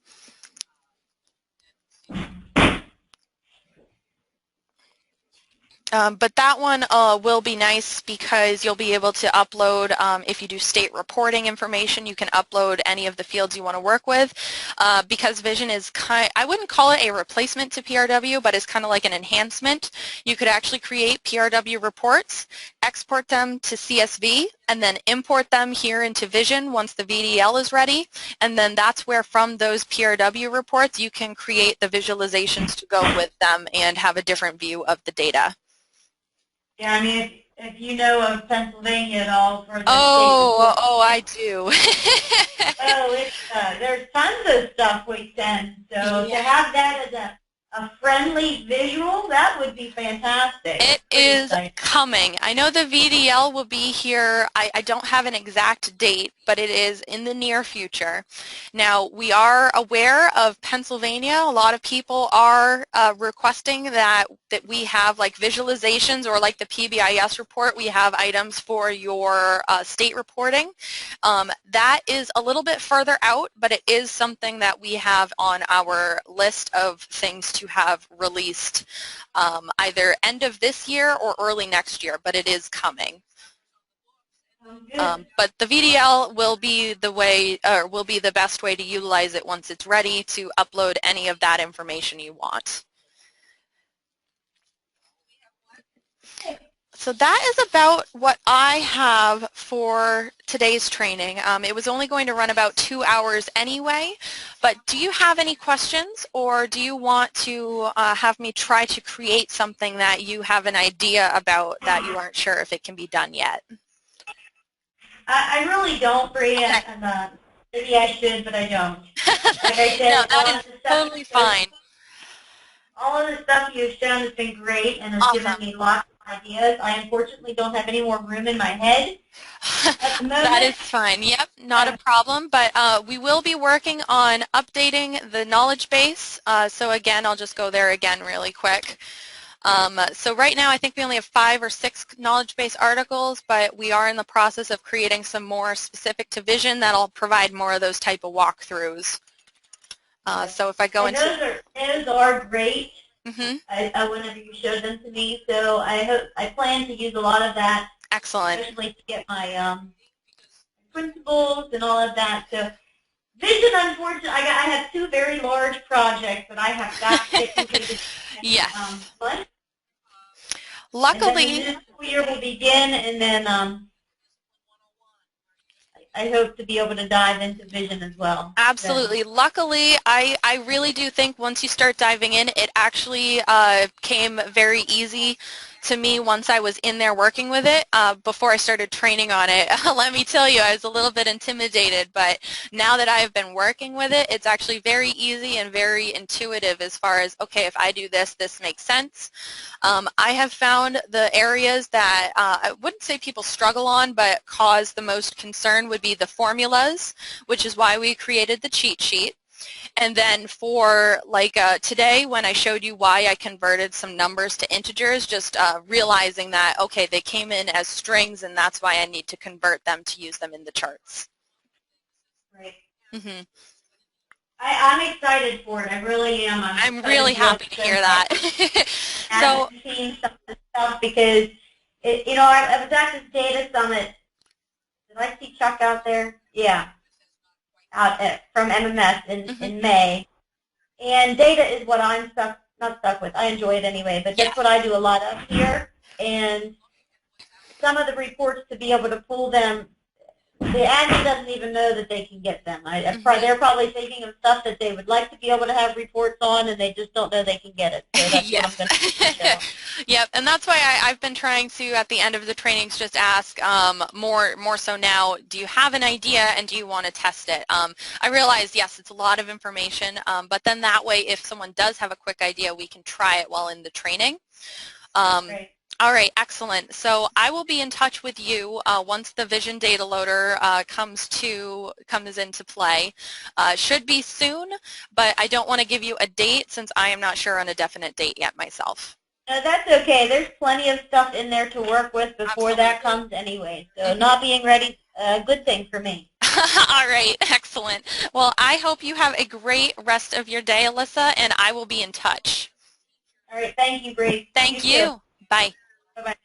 But that one will be nice because you'll be able to upload, if you do state reporting information, you can upload any of the fields you want to work with. Because Vision is I wouldn't call it a replacement to PRW, but it's kind of like an enhancement. You could actually create PRW reports, export them to CSV, and then import them here into Vision once the VDL is ready. And then that's where from those PRW reports you can create the visualizations to go with them and have a different view of the data. Yeah, I mean, if you know of Pennsylvania at all for the Oh, state. oh, I do. Oh, there's tons of stuff we send. So to Yeah. have that as a friendly visual, that would be fantastic. It is coming. I know the VDL will be here. I don't have an exact date, but it is in the near future. Now, we are aware of Pennsylvania. A lot of people are requesting that we have like visualizations, or like the PBIS report, we have items for your state reporting. That is a little bit further out, but it is something that we have on our list of things to have released either end of this year or early next year, but it is coming. But the VDL will be the way, or will be the best way to utilize it once it's ready to upload any of that information you want. So that is about what I have for today's training. It was only going to run about 2 hours anyway, but do you have any questions, or do you want to have me try to create something that you have an idea about that you aren't sure if it can be done yet? I really don't, Bree. Okay. Maybe I should, but I don't. Like I said, no, that is totally fine. All of the stuff you've shown has been great and has given me lots of ideas. I unfortunately don't have any more room in my head at the moment. That is fine. Yep, not a problem. But we will be working on updating the knowledge base. So again, I'll just go there again really quick. So right now I think we only have 5 or 6 knowledge base articles, but we are in the process of creating some more specific to vision that'll provide more of those type of walkthroughs. So if I go into... Those are great. Whenever you showed them to me, so I plan to use a lot of that. Excellent. Especially to get my principles and all of that. So vision, unfortunately, I have 2 very large projects that I have got to get completed. Yes. But luckily, this year will begin, and then I hope to be able to dive into vision as well. Absolutely. So. Luckily, I really do think once you start diving in, it actually came very easy to me once I was in there working with it. Before I started training on it, let me tell you, I was a little bit intimidated, but now that I've been working with it, it's actually very easy and very intuitive as far as, okay, if I do this, this makes sense. I have found the areas that I wouldn't say people struggle on, but cause the most concern would be the formulas, which is why we created the cheat sheet. And then for like today when I showed you why I converted some numbers to integers, just realizing that, okay, they came in as strings and that's why I need to convert them to use them in the charts. Right. Mm-hmm. I'm excited for it. I really am. I'm really happy to hear that. So seeing some of the stuff because, I was at this data summit. Did I see Chuck out there? Yeah. From MMS in May, and data is what I'm not stuck with. I enjoy it anyway, but that's what I do a lot of here. And some of the reports, to be able to pull them, the admin doesn't even know that they can get them. They're probably thinking of stuff that they would like to be able to have reports on, and they just don't know they can get it. So that's what I'm going to show. Yep, and that's why I've been trying to, at the end of the trainings, just ask more so now, do you have an idea and do you want to test it? I realize, yes, it's a lot of information, but then that way, if someone does have a quick idea, we can try it while in the training. Right. All right, excellent. So I will be in touch with you once the Vision Data Loader comes into play. Should be soon, but I don't want to give you a date since I am not sure on a definite date yet myself. No, that's okay. There's plenty of stuff in there to work with before that comes anyway. So not being ready, a good thing for me. All right, excellent. Well, I hope you have a great rest of your day, Alyssa, and I will be in touch. All right, thank you, Bree. Thank you. Bye. Bye-bye.